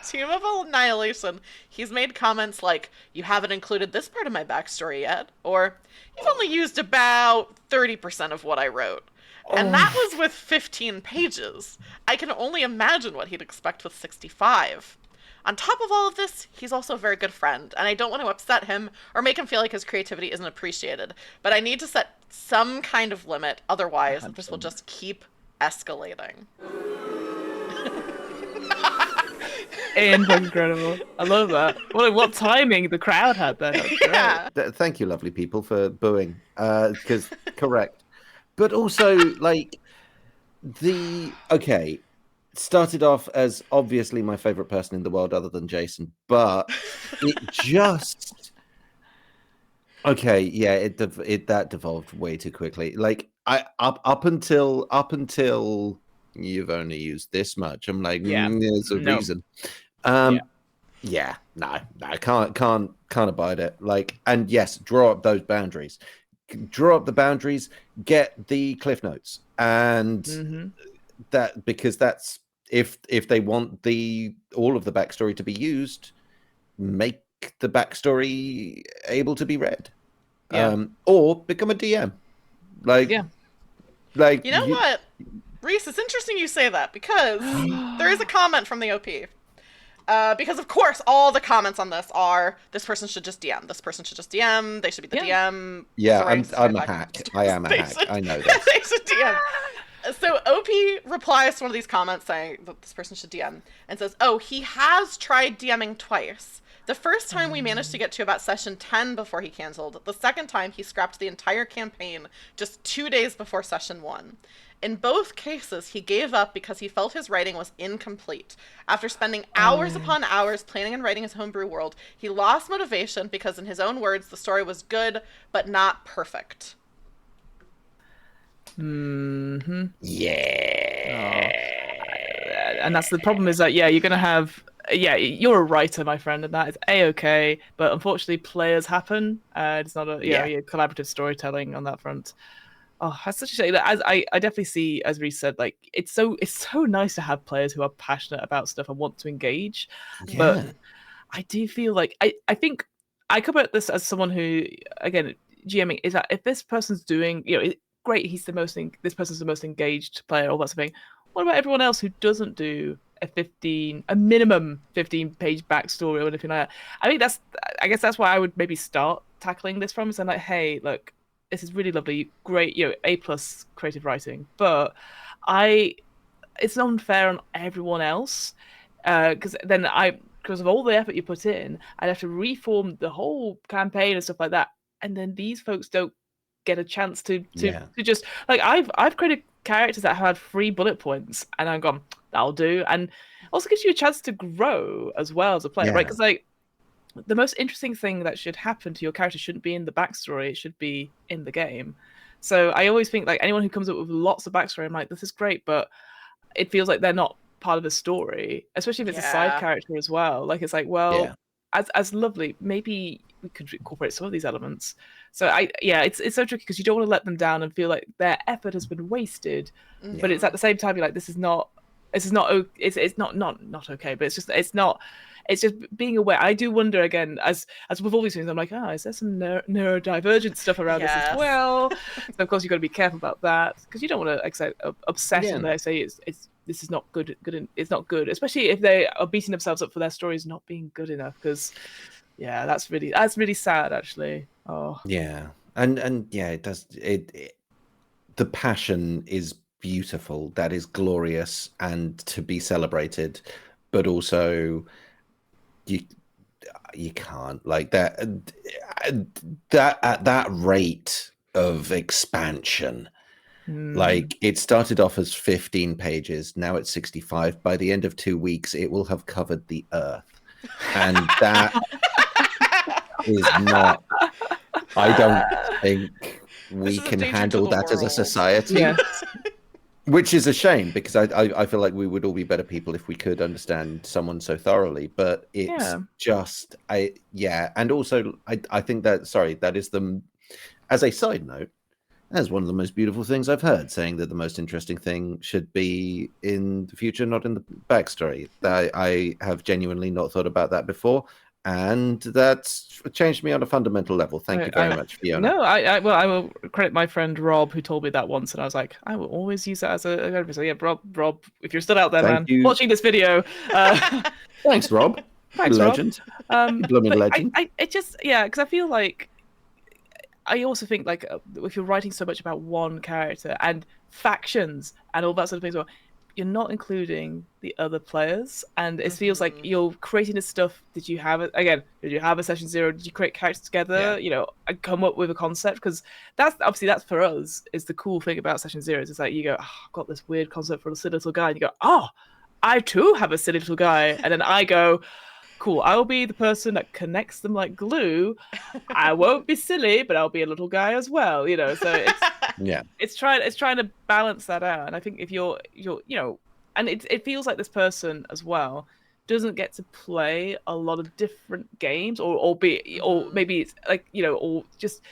Tomb of Annihilation, he's made comments like, you haven't included this part of my backstory yet, or, you've only used about 30% of what I wrote. And that was with 15 pages. I can only imagine what he'd expect with 65. On top of all of this, he's also a very good friend, and I don't want to upset him or make him feel like his creativity isn't appreciated. But I need to set some kind of limit, otherwise, this will 100%. just keep escalating. Incredible. I love that. What timing the crowd had there. That's great. Yeah. Thank you, lovely people, for booing. Because correct, but also like okay, started off as obviously my favorite person in the world other than Jason, but it just okay, yeah, it that devolved way too quickly. Like I up until you've only used this much, I'm like, Yeah. there's a No. reason. Yeah. Yeah, no, I can't abide it. Like, and yes, draw up those boundaries, draw up the boundaries, get the cliff notes, and Mm-hmm. that, because that's if they want all of the backstory to be used, make the backstory able to be read, Yeah. or become a DM. Like, Yeah. like You know what? Reese, it's interesting you say that because there is a comment from the OP. Because of course, all the comments on this are this person should just DM. This person should just DM. They should be the DM. Yeah, Sorry, I'm a back. hack. I am a They hack. should- I know this. They should DM. So OP replies to one of these comments saying that this person should DM and says, "Oh, he has tried DMing twice. The first time we managed to get to about session 10 before he canceled. The second time he scrapped the entire campaign just 2 days before session 1. In both cases, he gave up because he felt his writing was incomplete. After spending hours upon hours planning and writing his homebrew world, he lost motivation because, in his own words, the story was good, but not perfect." Mm-hmm. Yeah. And that's the problem, is that you're gonna have you're a writer, my friend, and that is a-okay, but unfortunately players happen. It's not a collaborative storytelling on that front. Oh, that's such a shame. As I definitely see, as Reese said, like it's so nice to have players who are passionate about stuff and want to engage. But Yeah. I do feel like I think I come at this as someone who, again, GMing is that if this person's doing, great, this person's the most engaged player, all that sort of thing. What about everyone else who doesn't do a minimum 15-page backstory or anything like that? I guess that's why I would maybe start tackling this from, saying like, hey, look, this is really lovely, great, A+ creative writing, but it's unfair on everyone else, because because of all the effort you put in, I'd have to reform the whole campaign and stuff like that, and then these folks don't get a chance to just, like, I've created characters that had 3 bullet points, and I've gone, that'll do, and also gives you a chance to grow as well as a player, right? Yeah. Because like the most interesting thing that should happen to your character shouldn't be in the backstory; it should be in the game. So I always think, like, anyone who comes up with lots of backstory, I'm like, this is great, but it feels like they're not part of the story, especially if it's a side Yeah. character as well. Like, it's like, well, Yeah. as lovely, maybe we could incorporate some of these elements. So it's so tricky because you don't want to let them down and feel like their effort has been wasted, but it's at the same time you're like, this is not not okay, but it's just being aware. I do wonder, again, as with all these things, I'm like, is there some neurodivergent stuff around this as Yes. well? So of course you've got to be careful about that, because you don't want to obsess Yeah. and they say this is not good, it's not good, especially if they are beating themselves up for their stories not being good enough, because that's really sad, actually. Oh Yeah. And yeah, it does the passion is beautiful, that is glorious and to be celebrated, but also you can't, like, that at that rate of expansion. Like, it started off as 15 pages, now it's 65. By the end of 2 weeks it will have covered the earth, and that is not, I don't think we is a can danger to handle the that as a world. society. yeah. Which is a shame, because I feel like we would all be better people if we could understand someone so thoroughly. But it's just, and also I think that is as a side note, as one of the most beautiful things I've heard, saying that the most interesting thing should be in the future, not in the backstory. I have genuinely not thought about that before. And that's changed me on a fundamental level. Thank you very much, Fiona. No, I will credit my friend Rob who told me that once, and I was like, I will always use that as a so yeah, Rob, if you're still out there, Thank man, you. watching this video, Thanks, Rob. thanks, Legend. Blooming but legend. it just because I feel like I also think like if you're writing so much about one character and factions and all that sort of things, well, you're not including the other players, and it feels like you're creating this stuff. Did you have it again? Did you have a session zero? Did you create characters together? Yeah. You know, and come up with a concept? Because that's obviously that's for us is the cool thing about session zeros. It's like you go, oh, I've got this weird concept for a silly little guy, and you go, oh, I too have a silly little guy, and then I go, cool, I'll be the person that connects them like glue. I won't be silly, but I'll be a little guy as well, you know. So it's trying to balance that out. And I think if you're you know, and it feels like this person as well doesn't get to play a lot of different games or maybe it's like, you know, or just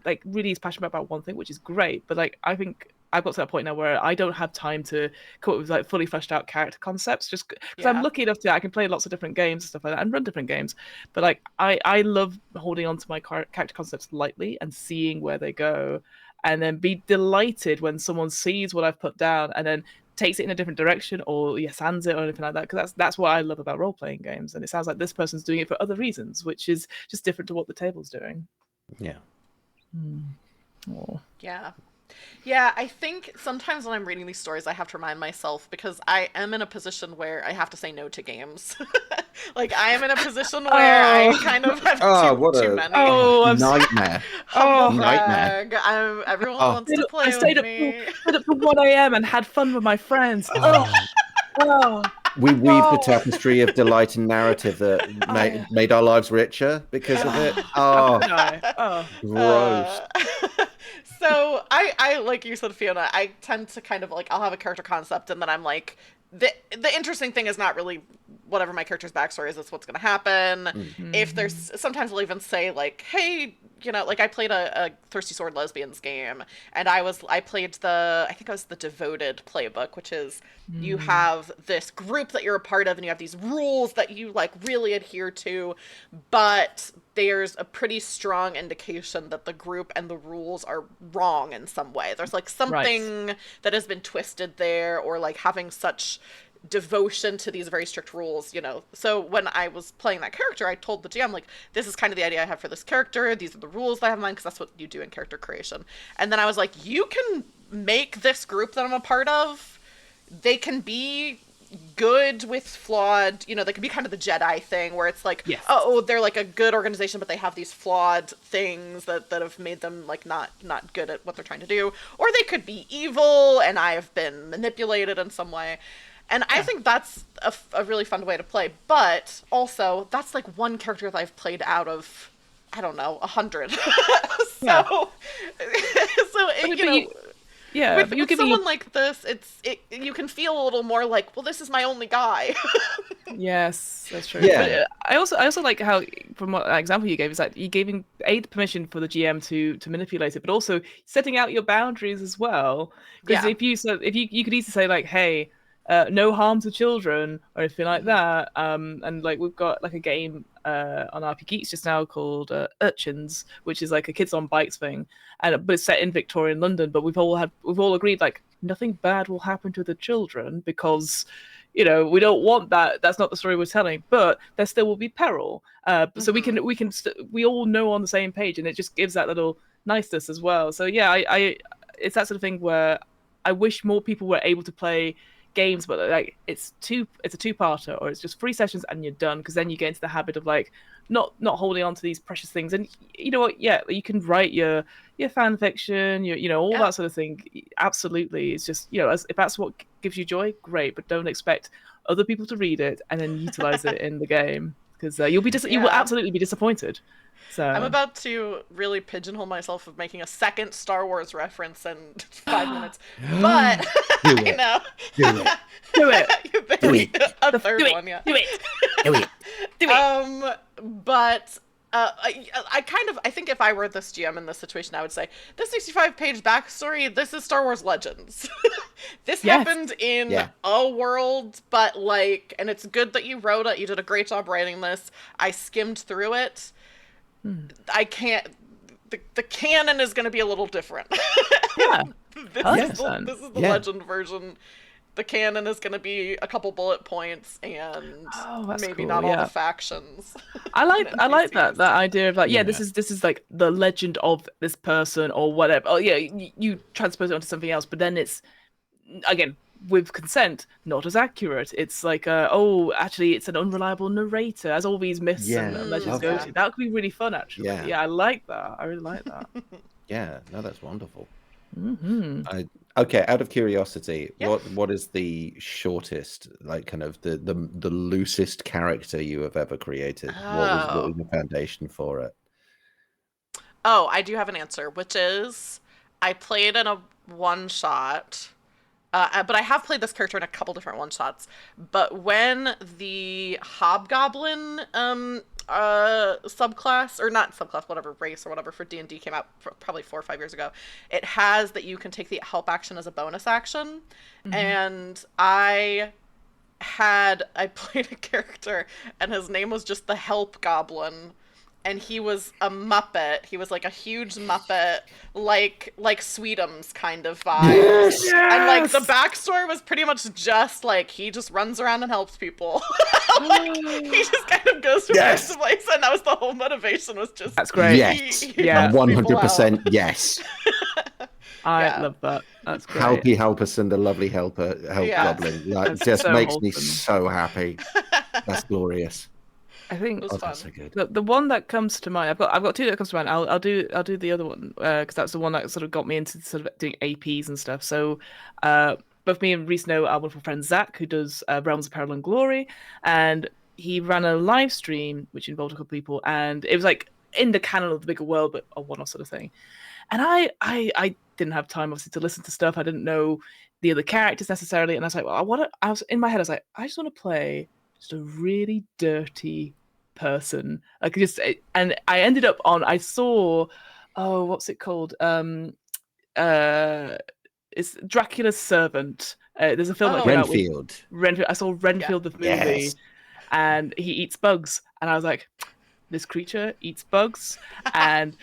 like really is passionate about one thing, which is great. But like I think I've got to that point now where I don't have time to come up with like fully fleshed out character concepts just because I'm lucky enough to I can play lots of different games and stuff like that and run different games. But like I love holding on to my character concepts lightly and seeing where they go, and then be delighted when someone sees what I've put down and then takes it in a different direction or yes hands it or anything like that, because that's what I love about role-playing games. And it sounds like this person's doing it for other reasons, which is just different to what the table's doing. Yeah, I think sometimes when I'm reading these stories, I have to remind myself because I am in a position where I have to say no to games. Like, I am in a position where I kind of have too many. Nightmare. Nightmare. Everyone wants to play with me. I stayed up till 1 a.m. and had fun with my friends. We weave the tapestry of delight and narrative that made our lives richer because of it. Gross. So I like you said, Fiona, I tend to kind of like I'll have a character concept and then I'm like the interesting thing is not really whatever my character's backstory is, it's what's going to happen. If there's sometimes I'll even say like, hey, you know, like I played a Thirsty Sword Lesbians game and I played I think it was the Devoted playbook, which is you have this group that you're a part of and you have these rules that you like really adhere to, but there's a pretty strong indication that the group and the rules are wrong in some way. There's like something that has been twisted there, or like having such devotion to these very strict rules, you know. So when I was playing that character, I told the GM, like, this is kind of the idea I have for this character. These are the rules that I have in mind, because that's what you do in character creation. And then I was like, you can make this group that I'm a part of, they can be good with flawed, you know, they can be kind of the Jedi thing where it's like, oh, they're like a good organization, but they have these flawed things that have made them like not good at what they're trying to do. Or they could be evil and I have been manipulated in some way. And I think that's a really fun way to play. But also, that's like one character that I've played out of, I don't know, 100. So you know... With someone like this, you can feel a little more like, well, this is my only guy. Yes, that's true. Yeah. But I also like how, from what example you gave, is that you gave him permission for the GM to manipulate it, but also setting out your boundaries as well. Because if you could easily say like, hey, no harm to children or anything like that, and like we've got like a game on RP Geeks just now called Urchins, which is like a kids on bikes thing, but it's set in Victorian London. But we've all agreed like nothing bad will happen to the children because, you know, we don't want that. That's not the story we're telling. But there still will be peril. So we all know on the same page, and it just gives that little niceness as well. So yeah, I it's that sort of thing where I wish more people were able to play games, but like it's a two-parter, or it's just 3 sessions and you're done, because then you get into the habit of like not holding on to these precious things. And you know what, you can write your fan fiction, you know, all that sort of thing. Absolutely. It's just, you know, if that's what gives you joy, great, but don't expect other people to read it and then utilize it in the game, because you will absolutely be disappointed. So I'm about to really pigeonhole myself of making a second Star Wars reference in 5 minutes, but I know. Do it. A third one, yeah. Do it. But I think if I were this GM in this situation, I would say this 65-page backstory. This is Star Wars Legends. This Yes. happened in Yeah. a world, but like, and it's good that you wrote it. You did a great job writing this. I skimmed through it. I can't. The canon is going to be a little different. Yeah. This is the Yeah. legend version. The canon is going to be a couple bullet points and that's maybe cool, not all yeah. the factions. I like NPCs. that idea of like, yeah, Yeah. this is like the legend of this person or whatever. Oh yeah, you transpose it onto something else, but then it's again with consent not as accurate. It's like oh, actually it's an unreliable narrator, as all these myths Yeah, and legends love go that. to. That could be really fun, actually. Yeah. Yeah, I like that. I really like that. Yeah, no, that's wonderful. Hmm. Okay, out of curiosity, Yeah. what is the shortest, like kind of the loosest character you have ever created? What Oh. was the foundation for it? Oh, I do have an answer, which is I played in a one shot, but I have played this character in a couple different one shots. But when the Hobgoblin subclass, or not subclass, whatever race or whatever for D&D came out probably 4 or 5 years ago, it has that you can take the help action as a bonus action, and I played a character and his name was just the Help Goblin, and he was a Muppet. He was like a huge Muppet, like Sweetums kind of vibe. Yes! And like the backstory was pretty much just like he just runs around and helps people. Like he just kind of goes from place to place, and that was the whole motivation, was just That's great. Yes. he Yeah. helps people out. 100% yes. I love that. That's great. Helpy Helpus and the lovely help Yeah. goblin. Like, That's just so makes me wholesome. so happy. That's glorious. I think It was That's fun. so good. the one that comes to mind, I've got two that comes to mind. I'll do the other one because that's the one that sort of got me into sort of doing APs and stuff. So both me and Reese know our wonderful friend Zach, who does Realms of Peril and Glory, and he ran a live stream which involved a couple people, and it was like in the canon of the bigger world, but a one-off sort of thing. And I didn't have time obviously to listen to stuff. I didn't know the other characters necessarily, and I was like, well, I was in my head, I was like, I just want to play just a really dirty person. Like and I ended up on. I saw, oh, what's it called? It's Dracula's Servant. There's a film that came out with Renfield. Renfield. I saw Renfield the movie, Yes. and he eats bugs, and I was like, this creature eats bugs, and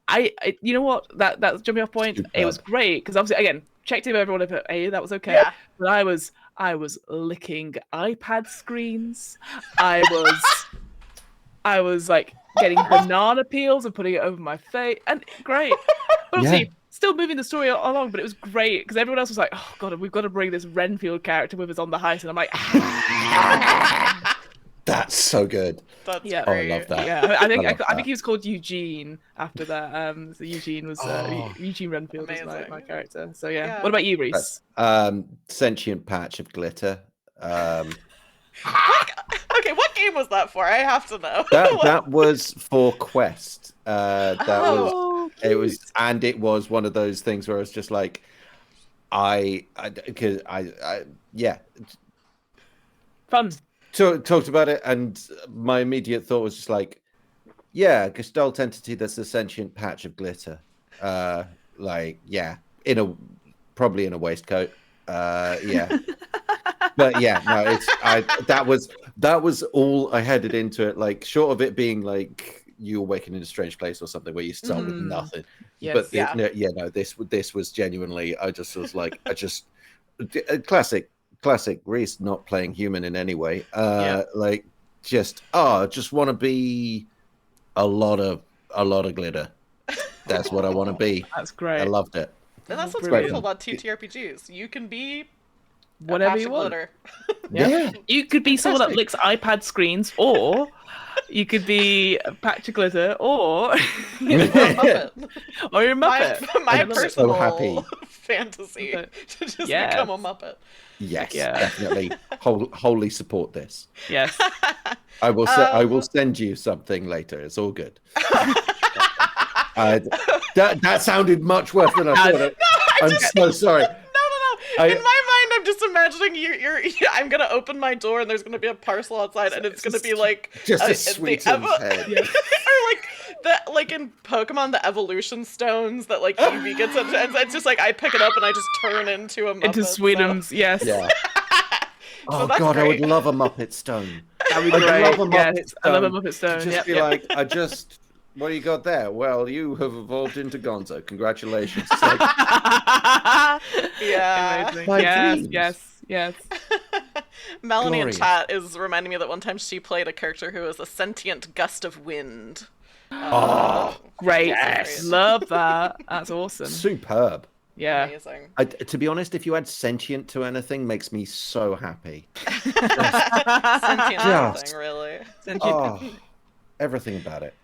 I you know what, that jumping off point, it was great because obviously again checked in with everyone if hey, that was okay, Yeah. but I was licking iPad screens. I was like getting banana peels and putting it over my face, and great. But obviously, still moving the story along, but it was great because everyone else was like, oh god, we've got to bring this Renfield character with us on the heist, and I'm like, That's so good. That's yeah. Oh, I great. love that. Yeah, I think love I think that. he was called Eugene after that. So Eugene was Eugene Renfield was my Amazing. character. So yeah. Yeah. What about you, Reese? Sentient patch of glitter. Okay, what game was that for? I have to know. That was for Quest. That was Oh, it was, and it was one of those things where I was just like, because yeah, fun. talked about it, and my immediate thought was just like, yeah, Gestalt entity that's a sentient patch of glitter. Like, yeah, probably in a waistcoat. Yeah. But yeah, no, that was all I headed into it. Like, short of it being like you awaken in a strange place or something where you start with nothing. Yes. But Yeah. no, this was genuinely. I just was like, classic Reese not playing human in any way. Like just want to be a lot of glitter. That's what I want to be. That's great. I loved it. And that's what's Brilliant. beautiful about TTRPGs. You can be Whatever a you patch of want. glitter. Yeah. You could be someone that licks iPad screens, or you could be a patch of glitter, or you know, Muppet. or you're a Muppet. My I love it. personal So happy. fantasy Muppet. to just Yes. become a Muppet. Yes, Yeah. definitely. Wholly support this. Yes. I will send you something later. It's all good. That sounded much worse than I thought. I'm so sorry. No. In my mind, I'm just imagining I'm gonna open my door and there's gonna be a parcel outside, and it's gonna be like Just a the Sweetums Eva- head. or like That, like in Pokemon, the evolution stones that like Eevee gets into, and it's just like I pick it up and I just turn into a Muppet. Into Sweetums, yes. Yeah. So Oh that's God, I would great. love a Muppet Stone. That'd be I'd great. love a Muppet Yes, Stone. I love a Muppet Stone. To just Yep, be yep. like, what do you got there? Well, you have evolved into Gonzo. Congratulations. It's like, Yeah. Amazing. My Yes, dreams. yes. Melanie Glorious. in chat is reminding me that one time she played a character who was a sentient gust of wind. Oh, Great. yes. Love that. That's awesome. superb. Yeah. Amazing. To be honest, if you add sentient to anything, makes me so happy. Sentient Just- thing, really. Oh, everything about it.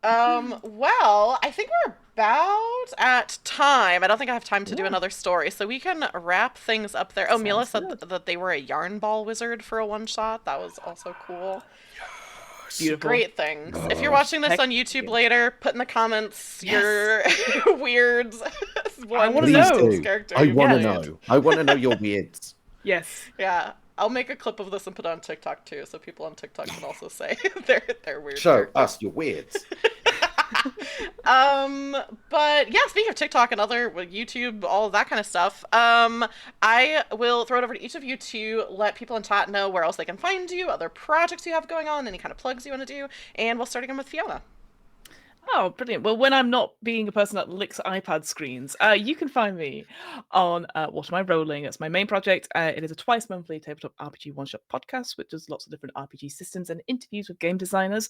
Well, I think we're about at time. I don't think I have time to do another story, so we can wrap things up there. Oh, Mila said that they were a yarn ball wizard for a one shot. That was also cool. Beautiful. Great things. If you're watching this Heck on YouTube yeah. later, put in the comments your weird I wanna Please know. do. character. I you want to played. know. I want to know your weirds. Yes. Yeah, I'll make a clip of this and put it on TikTok too, so people on TikTok can also say their weird. Show characters. us your weirds. But yeah, speaking of TikTok and other YouTube, all of that kind of stuff, I will throw it over to each of you to let people in chat know where else they can find you, other projects you have going on, any kind of plugs you want to do, and we'll start again with Fiona. Oh, brilliant. Well, when I'm not being a person that licks iPad screens, you can find me on What Am I Rolling? That's my main project. It is a twice monthly tabletop RPG one-shot podcast, which does lots of different RPG systems and interviews with game designers.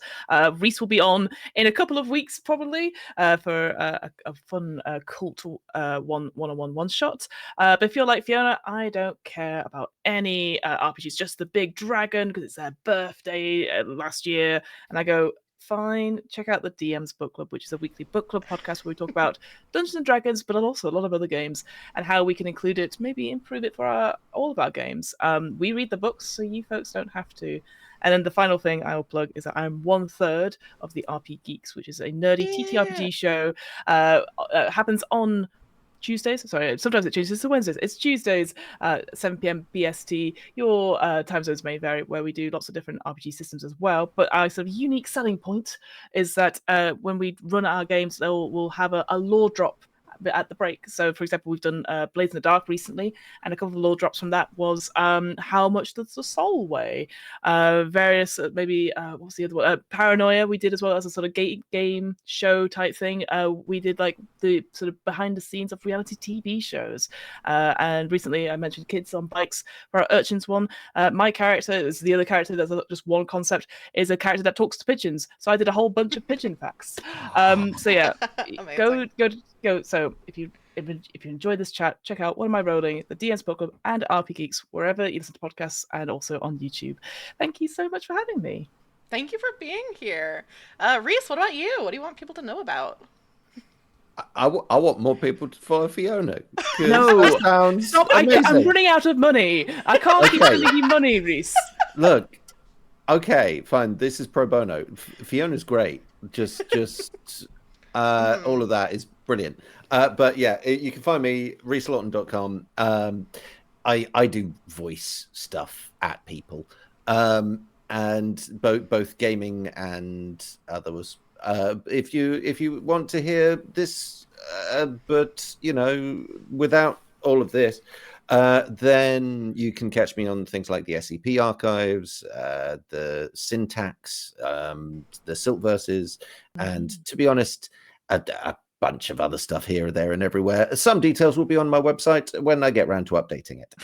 Reese will be on in a couple of weeks, probably, for a fun cult one-on-one one-shot. But if you're like Fiona, I don't care about any RPGs, just the big dragon, because it's their birthday last year. And I go, fine, check out the DM's Book Club, which is a weekly book club podcast where we talk about Dungeons and Dragons, but also a lot of other games and how we can include it, maybe improve it for all of our games. We read the books, so you folks don't have to. And then the final thing I will plug is that I'm 1/3 of the RP Geeks, which is a nerdy TTRPG show. Happens on Tuesdays. Sorry, sometimes it changes to Wednesdays. It's Tuesdays, 7 p.m. BST. Your time zones may vary, where we do lots of different RPG systems as well. But our sort of unique selling point is that when we run our games, we'll have a lore drop at the break. So, for example, we've done Blades in the Dark recently, and a couple of lore drops from that was how much does the soul weigh? Various maybe what's the other one? Paranoia we did as well as a sort of game show type thing. We did like the sort of behind the scenes of reality TV shows. And recently I mentioned Kids on Bikes for our Urchins one. My character is the other character that's just one concept, is a character that talks to pigeons. So I did a whole bunch of pigeon facts. So yeah, go. So if you enjoy this chat, check out What Am I Rolling, the DM's Book Club, and RP Geeks wherever you listen to podcasts, and also on YouTube. Thank you so much for having me. Thank you for being here. Reese, what about you? What do you want people to know about? I want more people to follow Fiona. No, that sounds stop! I'm running out of money. I can't keep sending you money, Reese. Look, okay, fine. This is pro bono. Fiona's great. Just all of that is brilliant. But yeah, you can find me reeselawton.com. I do voice stuff at people, and both gaming and others. If you want to hear this, but you know, without all of this, then you can catch me on things like the SCP archives, the syntax, the Silk verses, and to be honest, a bunch of other stuff here, there, and everywhere. Some details will be on my website when I get around to updating it.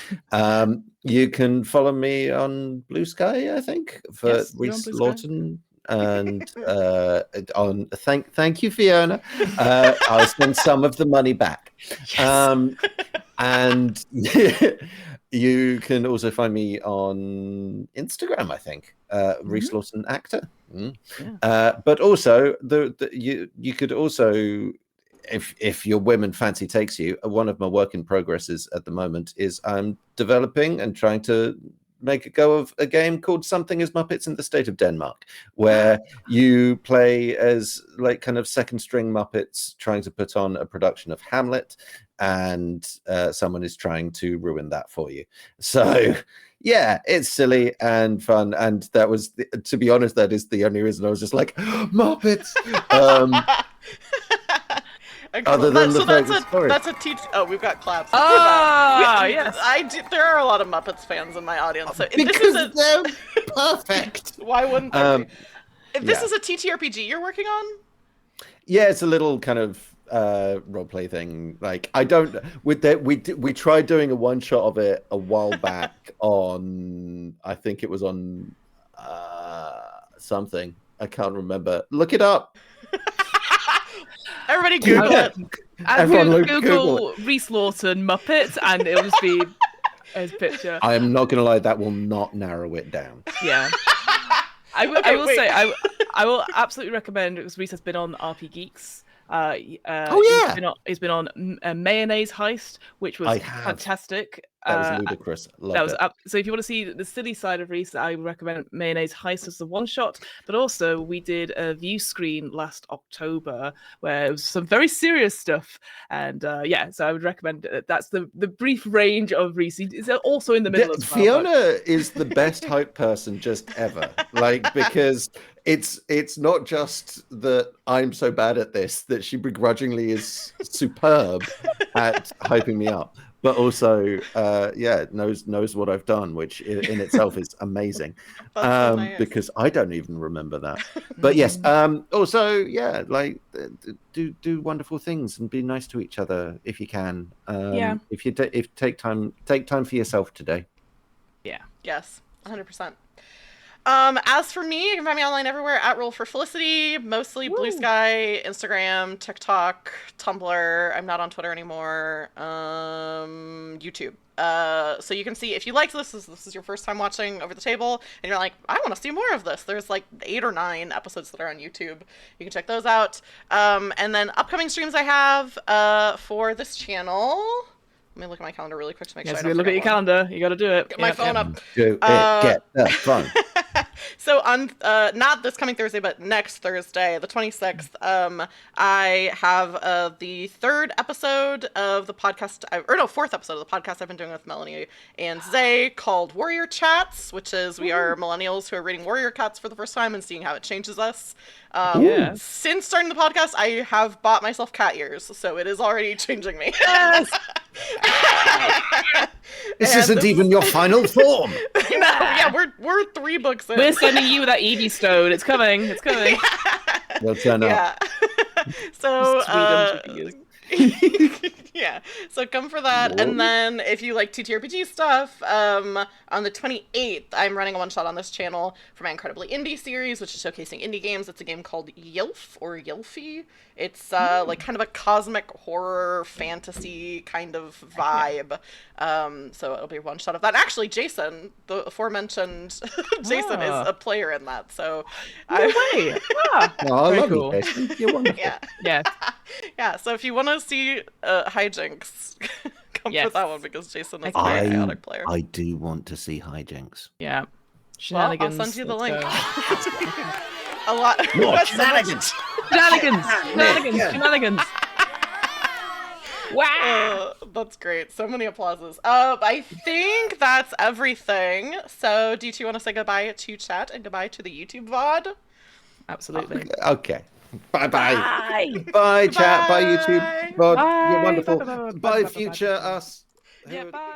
You can follow me on Blue Sky, I think, for Reese Lawton. And on thank you, Fiona. I'll send some of the money back. Yes. And you can also find me on Instagram, I think, Reese Lawson actor. But also you could also, if your women fancy takes you, one of my work in progresses at the moment is I'm developing and trying to make a go of a game called Something is Muppets in the State of Denmark, where you play as like kind of second string Muppets trying to put on a production of Hamlet, and someone is trying to ruin that for you. So Yeah, it's silly and fun, and that was, to be honest, that is the only reason I was just like Muppets. Other than the fact it's story. that's a teach. Oh, we've got claps. Yes. There are a lot of Muppets fans in my audience, so Because they're perfect. Why wouldn't there be? If this yeah. is a TTRPG you're working on? Yeah, it's a little kind of role play thing. Like, I don't with that we tried doing a one shot of it a while back on, I think it was on something. I can't remember. Look it up. Everybody Google it. Everyone Google Reese Lawson Muppet, and it'll just be his picture. I am not going to lie, that will not narrow it down. Yeah. I will absolutely recommend, because Reese has been on RP Geeks. He's been on Mayonnaise Heist, which was fantastic. That was ludicrous. Loved it. So if you want to see the silly side of Reese, I would recommend Mayonnaise Heist as the one shot. But also, we did a view screen last October where it was some very serious stuff. And so I would recommend it. That's the brief range of Reese. It's also in the middle as well. Fiona is the best hype person just ever. Like, because it's not just that I'm so bad at this, that she begrudgingly is superb at hyping me up, but also knows what I've done, which in itself is amazing. So nice. Because I don't even remember that. But yes, also like do wonderful things and be nice to each other if you can. If you take time for yourself today. Yeah. Yes, 100%. As for me, you can find me online everywhere at Roll for Felicity, mostly Blue Sky, Instagram, TikTok, Tumblr. I'm not on Twitter anymore. YouTube. So you can see, if you liked this is your first time watching Over the Table, and you're like, I want to see more of this. There's like 8 or 9 episodes that are on YouTube. You can check those out. And then upcoming streams I have for this channel. Let me look at my calendar really quick to make sure I don't look at your calendar. You got to do it. Get my phone up. Do it. Get the phone. So on not this coming Thursday, but next Thursday, the 26th, I have the 3rd episode of the podcast, fourth episode of the podcast I've been doing with Melanie and Zay, called Warrior Chats, which is we are millennials who are reading Warrior Cats for the first time and seeing how it changes us. Since starting the podcast, I have bought myself cat ears, so it is already changing me. Yes. This isn't even your final form. We're 3 books in. We're sending you that Evie stone. It's coming. It's coming. They'll turn up. So Sweden. yeah, so come for that. And then if you like TTRPG stuff, on the 28th, I'm running a one-shot on this channel for my Incredibly Indie series, which is showcasing indie games. It's a game called Yelf or Yelfie. It's like kind of a cosmic horror fantasy kind of vibe. So it'll be one shot of that. Actually, Jason, the aforementioned Jason, is a player in that. So no way. Very cool. You. You're wonderful. Yeah. Yeah. So if you want to see hijinks, come for that one, because Jason is a very chaotic player. I do want to see hijinks. Yeah. Well, Shenanigans. I'll send you the link. A lot. More shenanigans. Shenanigans. Wow. That's great. So many applauses. I think that's everything. So do you two want to say goodbye to chat and goodbye to the YouTube VOD? Absolutely. Okay. Bye. Bye. Bye, chat. Bye, YouTube. Bye. You're wonderful. Bye. Bye, future us. Yeah, bye.